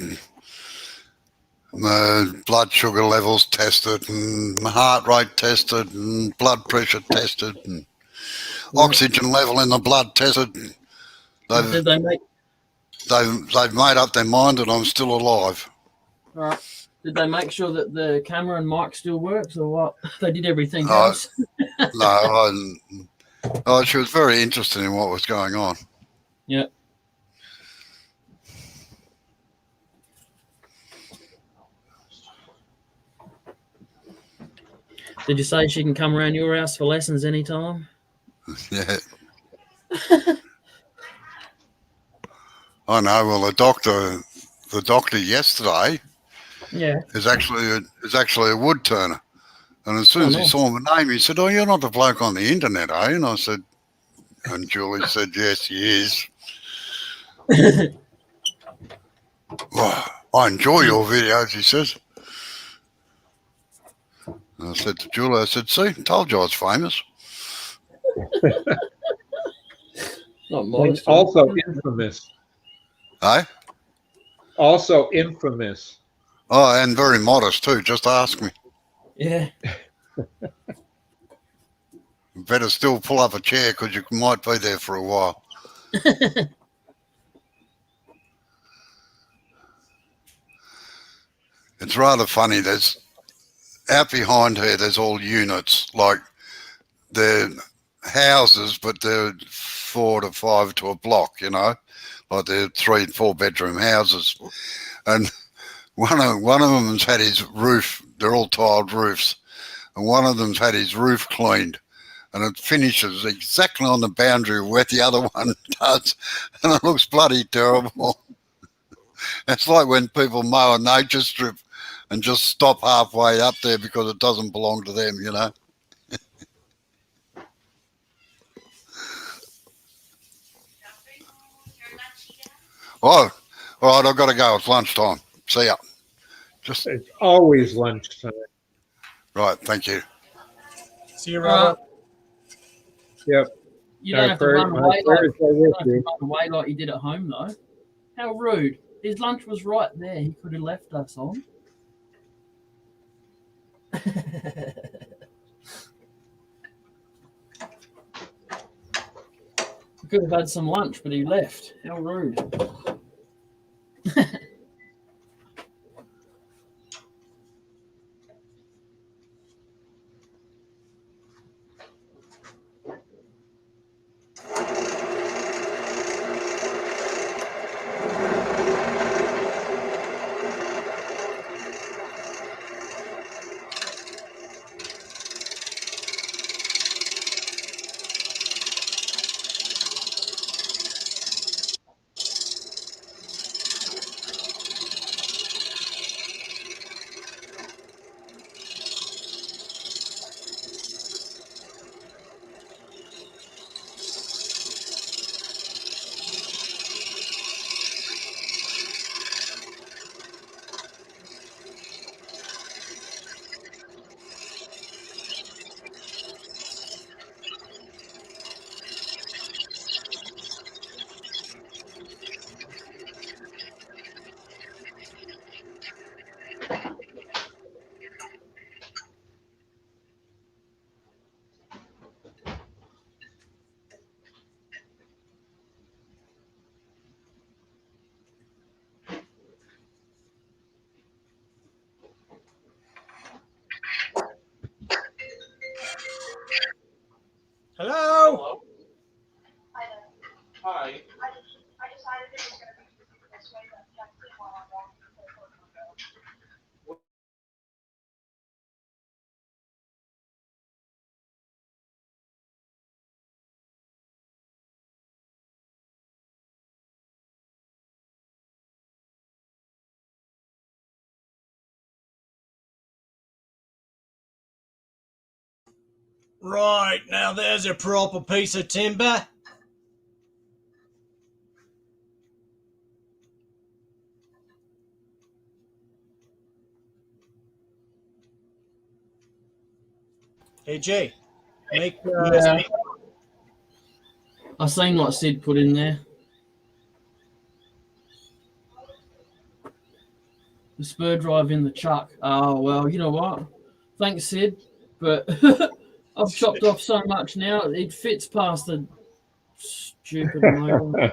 [SPEAKER 4] my blood sugar levels tested and my heart rate tested and blood pressure tested and oxygen level in the blood tested.
[SPEAKER 1] Did they make?
[SPEAKER 4] They've made up their mind that I'm still alive.
[SPEAKER 1] All right. Did they make sure that the camera and mic still works, or what? They did everything
[SPEAKER 4] Oh,
[SPEAKER 1] else.
[SPEAKER 4] No, she was very interested in what was going on.
[SPEAKER 1] Yeah. Did you say she can come around your house for lessons anytime?
[SPEAKER 4] Yeah. I know. Well, the doctor yesterday
[SPEAKER 1] Yeah.
[SPEAKER 4] is actually a wood turner. And as soon
[SPEAKER 1] Oh,
[SPEAKER 4] as he
[SPEAKER 1] nice.
[SPEAKER 4] saw my name, he said, "Oh, you're not the bloke on the internet, are you?" And I said, and Julie said, "Yes, he is." Well, I enjoy your videos, he says. And I said to Julie, I said, "See, told you I was famous."
[SPEAKER 1] Not
[SPEAKER 3] And
[SPEAKER 1] modest.
[SPEAKER 3] also infamous.
[SPEAKER 4] Eh?
[SPEAKER 3] Also infamous.
[SPEAKER 4] Oh, and very modest too. Just ask me.
[SPEAKER 1] Yeah.
[SPEAKER 4] Better still pull up a chair because you might be there for a while. It's rather funny. There's out behind her. There's all units, like they're houses, but they're 4 to 5 to a block. You know, like they're 3 and 4 bedroom houses. And one of them's had his roof. They're all tiled roofs, and one of them's had his roof cleaned. And it finishes exactly on the boundary of where the other one does. And it looks bloody terrible. It's like when people mow a nature strip and just stop halfway up there because it doesn't belong to them, you know. Oh, all right, I've got to go. It's lunchtime. See ya. Just
[SPEAKER 3] It's always lunchtime.
[SPEAKER 4] right, thank you.
[SPEAKER 2] See you, Robbo.
[SPEAKER 3] Yep.
[SPEAKER 1] You don't have to run
[SPEAKER 3] My
[SPEAKER 1] away
[SPEAKER 3] prayers are with you.
[SPEAKER 1] run away like you did at home, though. How rude. His lunch was right there. He could have left us on. He could have had some lunch, but he left. How rude.
[SPEAKER 2] Hello.
[SPEAKER 6] Hi.
[SPEAKER 2] Right, now there's a proper piece of timber. Hey, Jay, make
[SPEAKER 1] Yeah. I seen what Sid put in there. The spur drive in the chuck. Oh, well, you know what? Thanks, Sid. But I've chopped off so much now, it fits past the stupid motor.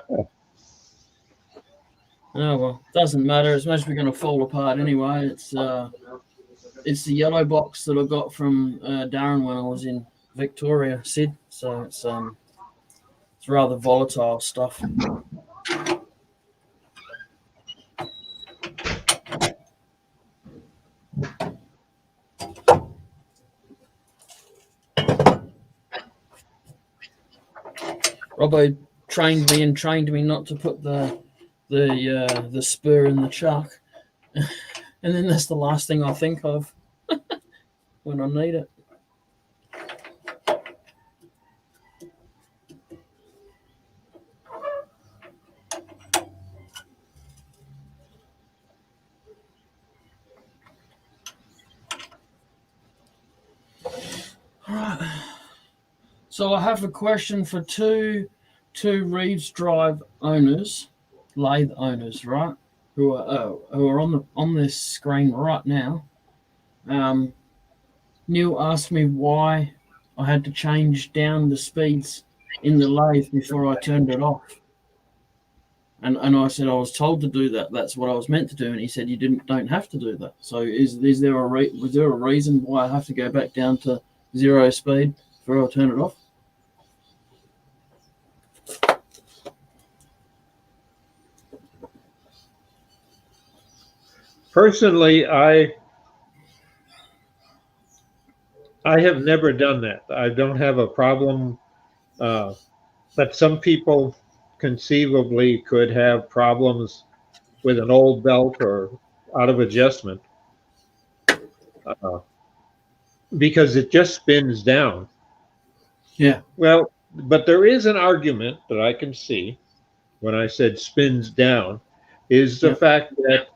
[SPEAKER 1] Oh well, doesn't matter. It's mostly going to fall apart anyway. It's the yellow box that I got from Darren when I was in Victoria, Sid. So it's rather volatile stuff. Robbo trained me not to put the spur in the chuck, and then that's the last thing I think of when I need it. All right. So I have a question for two Reeves Drive owners, lathe owners, right? Who are on this screen right now. Neil asked me why I had to change down the speeds in the lathe before I turned it off. And I said I was told to do that. That's what I was meant to do. And he said you don't have to do that. So was there a reason why I have to go back down to 0 speed before I turn it off?
[SPEAKER 3] Personally, I have never done that. I don't have a problem, but some people conceivably could have problems with an old belt or out of adjustment because it just spins down.
[SPEAKER 1] Yeah.
[SPEAKER 3] Well, but there is an argument that I can see when I said spins down is the fact that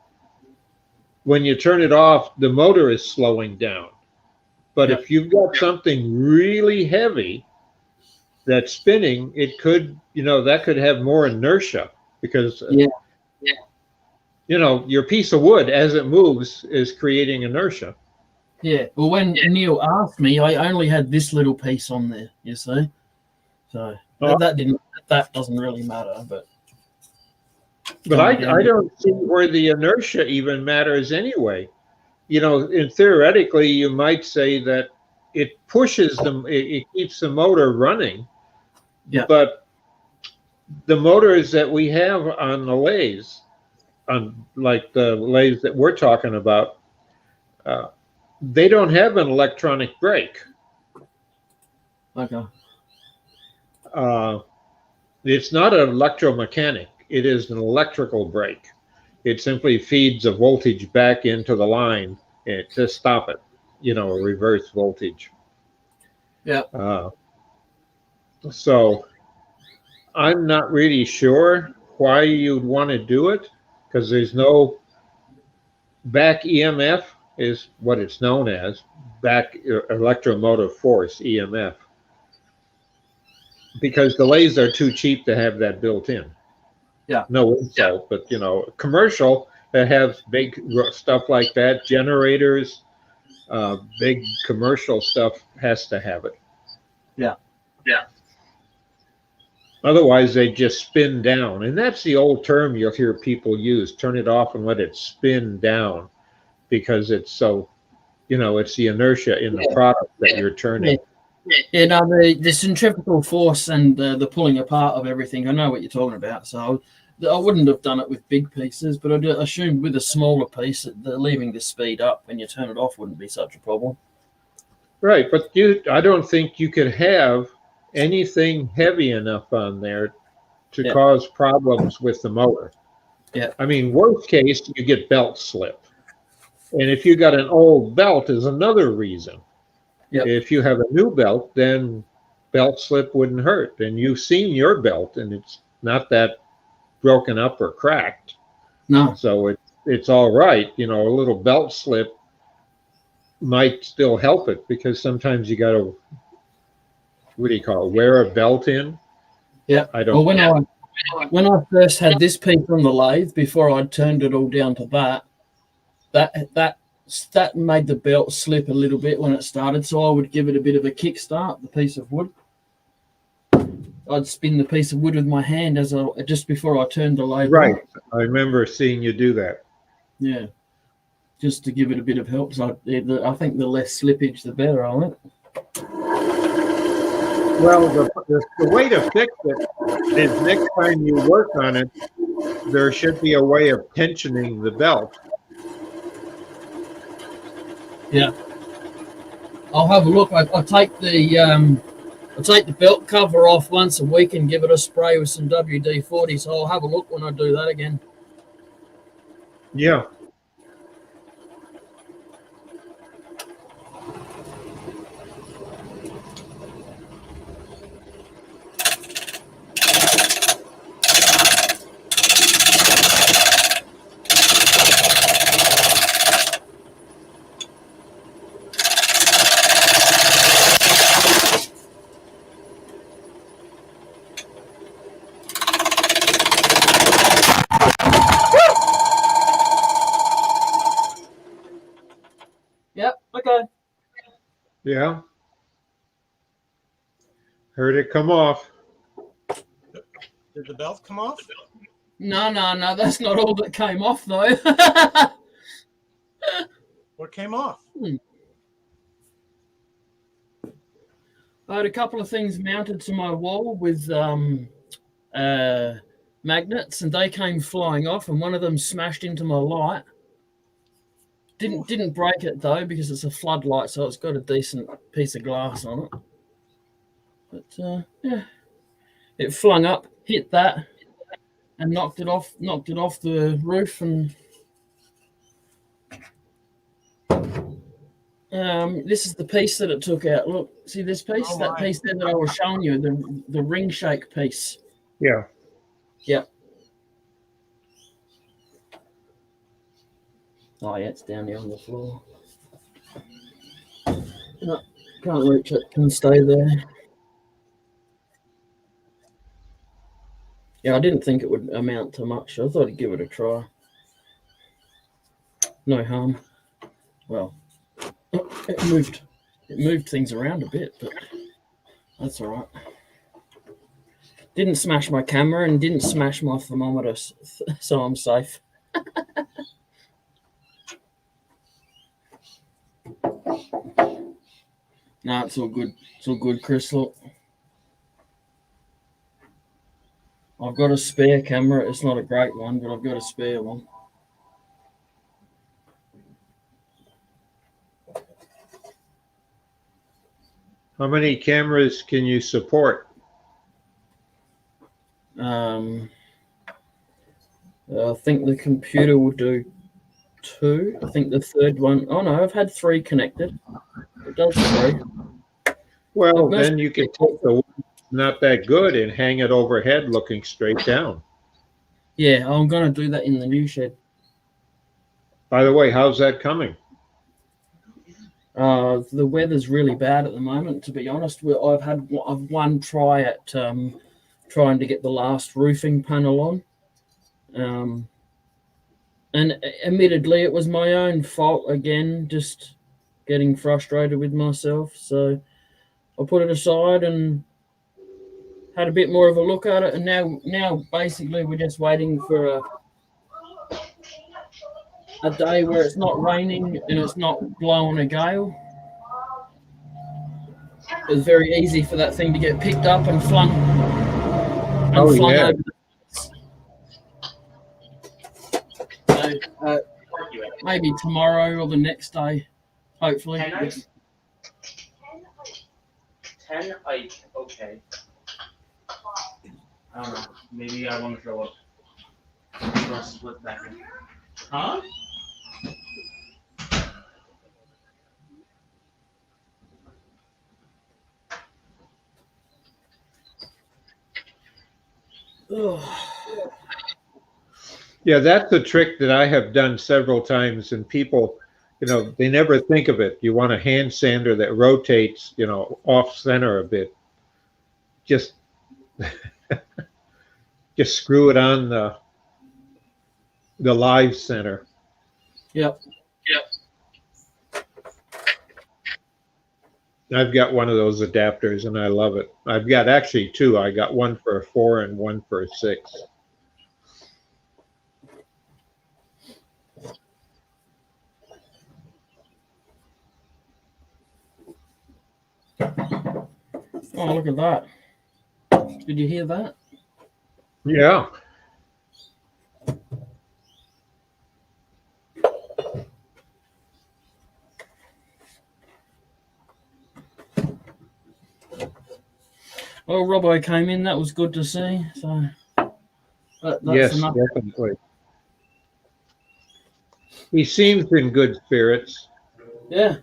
[SPEAKER 3] when you turn it off, the motor is slowing down. But if you've got something really heavy that's spinning, it could, that could have more inertia because, your piece of wood as it moves is creating inertia.
[SPEAKER 1] Yeah. Well, when Neil asked me, I only had this little piece on there, you see. So that doesn't really matter, but
[SPEAKER 3] I don't see where the inertia even matters anyway. And theoretically, you might say that it pushes them, it keeps the motor running.
[SPEAKER 1] Yeah.
[SPEAKER 3] But the motors that we have on the lathes, like the lathes that we're talking about, they don't have an electronic brake.
[SPEAKER 1] Okay.
[SPEAKER 3] It's not an electromechanic. It is an electrical brake. It simply feeds a voltage back into the line to stop it, a reverse voltage.
[SPEAKER 1] Yeah.
[SPEAKER 3] So I'm not really sure why you'd want to do it because there's no back EMF is what it's known as, back electromotive force, EMF. Because the lathes are too cheap to have that built in.
[SPEAKER 1] Yeah.
[SPEAKER 3] No insult, but commercial that have big stuff like that, generators, big commercial stuff has to have it.
[SPEAKER 1] Yeah.
[SPEAKER 3] Otherwise, they just spin down, and that's the old term you'll hear people use: turn it off and let it spin down, because it's so, it's the inertia in the product that you're turning.
[SPEAKER 1] Yeah, no, the centrifugal force and the pulling apart of everything, I know what you're talking about. So I wouldn't have done it with big pieces, but I'd assume with a smaller piece, leaving the speed up when you turn it off wouldn't be such a problem.
[SPEAKER 3] Right, but I don't think you could have anything heavy enough on there to cause problems with the motor.
[SPEAKER 1] Yeah.
[SPEAKER 3] I mean, worst case, you get belt slip. And if you got an old belt is another reason. Yep. If you have a new belt, then belt slip wouldn't hurt. And you've seen your belt, and it's not that broken up or cracked.
[SPEAKER 1] No.
[SPEAKER 3] So it's all right. A little belt slip might still help it because sometimes you got to, wear a belt in?
[SPEAKER 1] Yeah.
[SPEAKER 3] I don't
[SPEAKER 1] know. When I first had this piece on the lathe, before I turned it all down to that made the belt slip a little bit when it started, so I would give it a bit of a kickstart, the piece of wood. I'd spin the piece of wood with my hand just before I turned the lathe
[SPEAKER 3] Right.
[SPEAKER 1] on.
[SPEAKER 3] I remember seeing you do that.
[SPEAKER 1] Yeah, just to give it a bit of help. So I think the less slippage, the better. I think.
[SPEAKER 3] Well, the way to fix it is next time you work on it, there should be a way of tensioning the belt.
[SPEAKER 1] Yeah, I'll have a look. I take the belt cover off once a week and give it a spray with some WD-40. So I'll have a look when I do that again.
[SPEAKER 3] Yeah.
[SPEAKER 1] Yep. Okay.
[SPEAKER 3] Yeah. Heard it come off.
[SPEAKER 2] Did the belt come off?
[SPEAKER 1] No. That's not all that came off though.
[SPEAKER 2] What came off?
[SPEAKER 1] I had a couple of things mounted to my wall with magnets, and they came flying off, and one of them smashed into my light. Didn't break it though, because it's a floodlight, so it's got a decent piece of glass on it. But yeah, it flung up, hit that, and knocked it off the roof. And this is the piece that it took out. Look, see this piece?
[SPEAKER 2] Oh,
[SPEAKER 1] that
[SPEAKER 2] right.
[SPEAKER 1] piece there that I was showing you, the ring shake piece.
[SPEAKER 3] Yeah.
[SPEAKER 1] Yep. Oh yeah, it's down there on the floor. No, can't reach it. Can stay there. Yeah, I didn't think it would amount to much. I thought I'd give it a try. No harm. Well, it moved things around a bit, but that's all right. Didn't smash my camera and didn't smash my thermometer, so I'm safe. No, it's all good. It's all good, Chris. Look, I've got a spare camera. It's not a great one, but I've got a spare one.
[SPEAKER 3] How many cameras can you support?
[SPEAKER 1] I think the computer will do 2. I think the third one. Oh no, I've had 3 connected. It does 3.
[SPEAKER 3] Well, then you can take the one that's not that good and hang it overhead looking straight down.
[SPEAKER 1] Yeah, I'm going to do that in the new shed.
[SPEAKER 3] By the way, how's that coming?
[SPEAKER 1] The weather's really bad at the moment, to be honest. I've one try at trying to get the last roofing panel on. And admittedly, it was my own fault again, just getting frustrated with myself. So I put it aside and had a bit more of a look at it. And now basically we're just waiting for a day where it's not raining and it's not blowing a gale. It's very easy for that thing to get picked up and flung over the So maybe tomorrow or the next day, hopefully.
[SPEAKER 7] 10, okay. I don't know. Maybe I want to throw up. Let's split back in. Huh?
[SPEAKER 3] Yeah, that's a trick that I have done several times, and people, they never think of it. You want a hand sander that rotates, off center a bit. Just screw it on the live center.
[SPEAKER 1] Yep.
[SPEAKER 3] I've got one of those adapters and I love it. I've got actually two. I got one for a 4 and one for a 6.
[SPEAKER 1] Oh, look at that. Did you hear that?
[SPEAKER 3] Yeah.
[SPEAKER 1] Well, Robbo came in. That was good to see. So that's
[SPEAKER 3] Yes,
[SPEAKER 1] enough.
[SPEAKER 3] definitely. He seems in good spirits,
[SPEAKER 1] Yeah.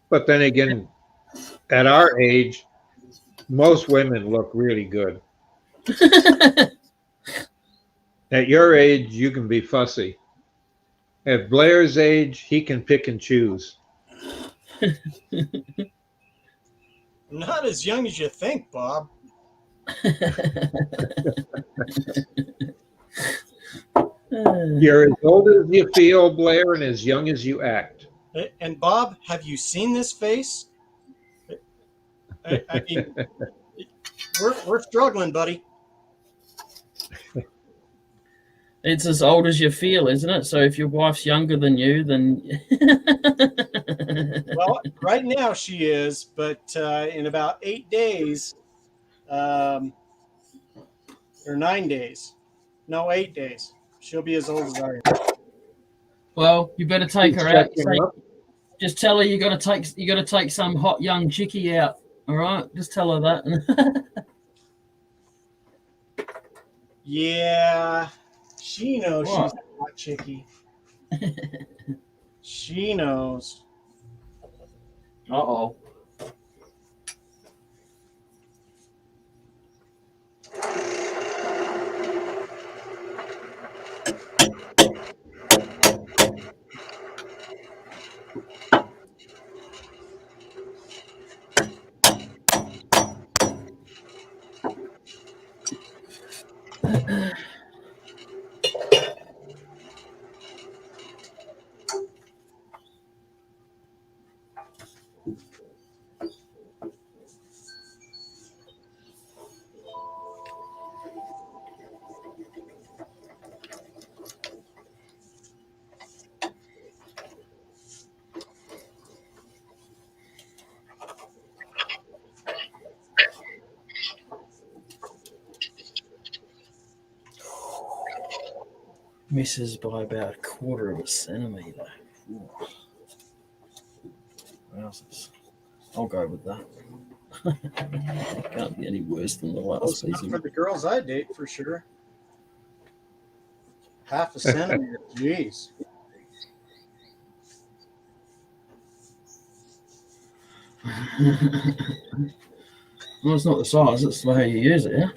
[SPEAKER 3] but then again, at our age, most women look really good. At your age, you can be fussy. At Blair's age, he can pick and choose.
[SPEAKER 2] Not as young as you think, Bob.
[SPEAKER 3] You're as old as you feel, Blair, and as young as you act.
[SPEAKER 2] And Bob, have you seen this face? I mean, we're struggling, buddy.
[SPEAKER 1] It's as old as you feel, isn't it? So if your wife's younger than you, then
[SPEAKER 2] Well, right now she is, but in about 8 days, or 9 days, no, 8 days, she'll be as old as I am.
[SPEAKER 1] well, you better take
[SPEAKER 3] He's
[SPEAKER 1] her out.
[SPEAKER 3] catching up.
[SPEAKER 1] Just tell her you got to take some hot young chickie out. All right, just tell her that.
[SPEAKER 2] Yeah, she knows
[SPEAKER 1] What?
[SPEAKER 2] she's a hot chickie. She knows.
[SPEAKER 1] Uh-oh. Misses by about a quarter of a centimetre. Ooh. Wowzers. I'll go with that. Can't be any worse than the last
[SPEAKER 2] Close
[SPEAKER 1] piece
[SPEAKER 2] enough for
[SPEAKER 1] of.
[SPEAKER 2] the girls I date, for sure. Half a centimeter, jeez.
[SPEAKER 1] Well, it's not the size, it's the way you use it, yeah?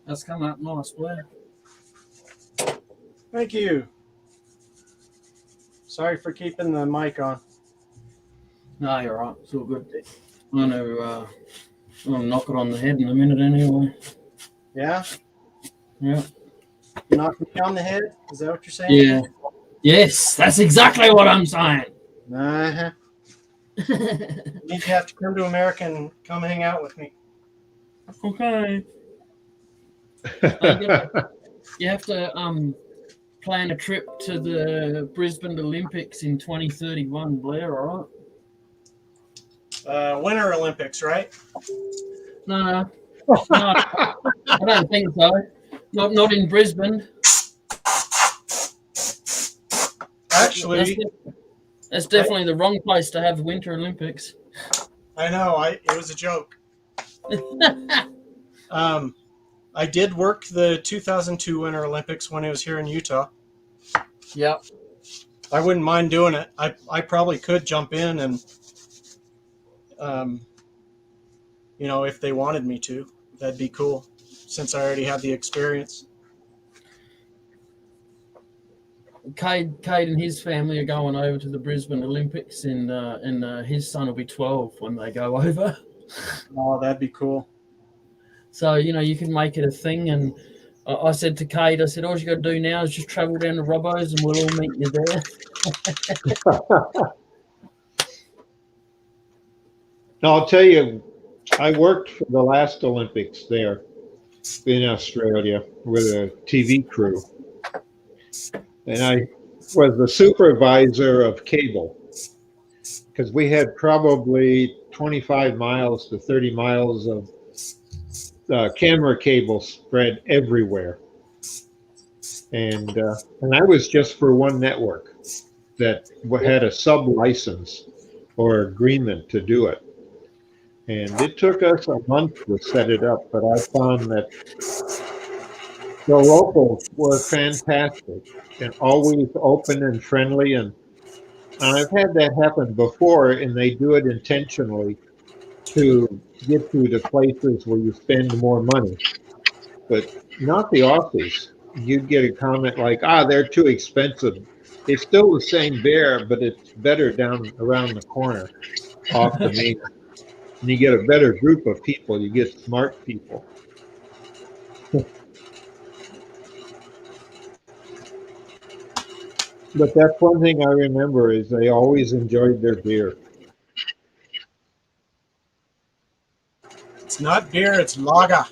[SPEAKER 1] That's coming up nice, Blair.
[SPEAKER 2] Thank you. Sorry for keeping the mic on.
[SPEAKER 1] No, you're right. It's all good. I'm gonna knock it on the head in a minute anyway.
[SPEAKER 2] Yeah?
[SPEAKER 1] Yeah.
[SPEAKER 2] Knock me on the head? Is that what you're saying?
[SPEAKER 1] Yeah. Yes, that's exactly what I'm saying.
[SPEAKER 2] Uh-huh. You have to come to America and come hang out with me.
[SPEAKER 1] Okay. You have to plan a trip to the Brisbane Olympics in 2031, Blair, all right?
[SPEAKER 2] Winter Olympics, right?
[SPEAKER 1] No, I don't think so. Not in Brisbane.
[SPEAKER 2] Actually,
[SPEAKER 1] that's definitely the wrong place to have Winter Olympics.
[SPEAKER 2] I know. It was a joke. I did work the 2002 Winter Olympics when I was here in Utah.
[SPEAKER 1] Yep.
[SPEAKER 2] I wouldn't mind doing it. I probably could jump in and, if they wanted me to, that'd be cool since I already have the experience.
[SPEAKER 1] Cade and his family are going over to the Brisbane Olympics, and his son will be 12 when they go over.
[SPEAKER 2] Oh, that'd be cool.
[SPEAKER 1] So, you can make it a thing. And I said to Cade, I said, all you got to do now is just travel down to Robbo's and we'll all meet you there.
[SPEAKER 3] I'll tell you, I worked for the last Olympics there in Australia with a TV crew. And I was the supervisor of cable because we had probably 25 miles to 30 miles of camera cable spread everywhere. And I was just for one network that had a sub-license or agreement to do it. And it took us a month to set it up, but I found that the locals were fantastic and always open and friendly. And I've had that happen before, and they do it intentionally to get you to places where you spend more money. But not the Aussies. You get a comment like, they're too expensive. It's still the same bear, but it's better down around the corner off the main. And you get a better group of people. You get smart people. But that's one thing I remember is they always enjoyed their beer.
[SPEAKER 2] It's not beer, it's lager.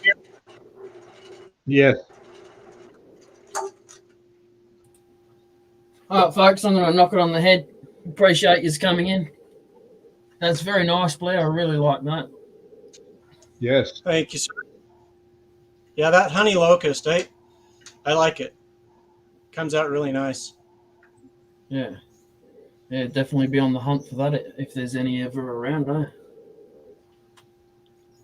[SPEAKER 3] Yes.
[SPEAKER 1] All right, folks, I'm going to knock it on the head. Appreciate you coming in. That's very nice, Blair. I really like that.
[SPEAKER 3] Yes.
[SPEAKER 2] Thank you, sir. Yeah, that honey locust, I like it. Comes out really nice.
[SPEAKER 1] Yeah. Yeah, definitely be on the hunt for that if there's any ever around, eh?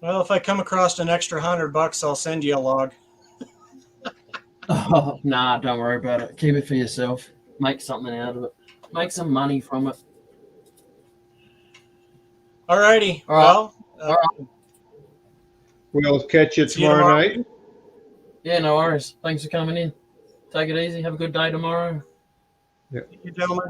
[SPEAKER 2] Well, if I come across an extra $100, I'll send you a log.
[SPEAKER 1] Oh, nah, don't worry about it. Keep it for yourself. Make something out of it. Make some money from it.
[SPEAKER 2] All righty.
[SPEAKER 1] All right.
[SPEAKER 2] Well,
[SPEAKER 1] All right.
[SPEAKER 3] We'll catch you
[SPEAKER 2] See you
[SPEAKER 3] tomorrow
[SPEAKER 2] tomorrow.
[SPEAKER 3] night.
[SPEAKER 1] Yeah, no worries. Thank you for coming in. Take it easy. Have a good day tomorrow.
[SPEAKER 2] Thank you, gentlemen.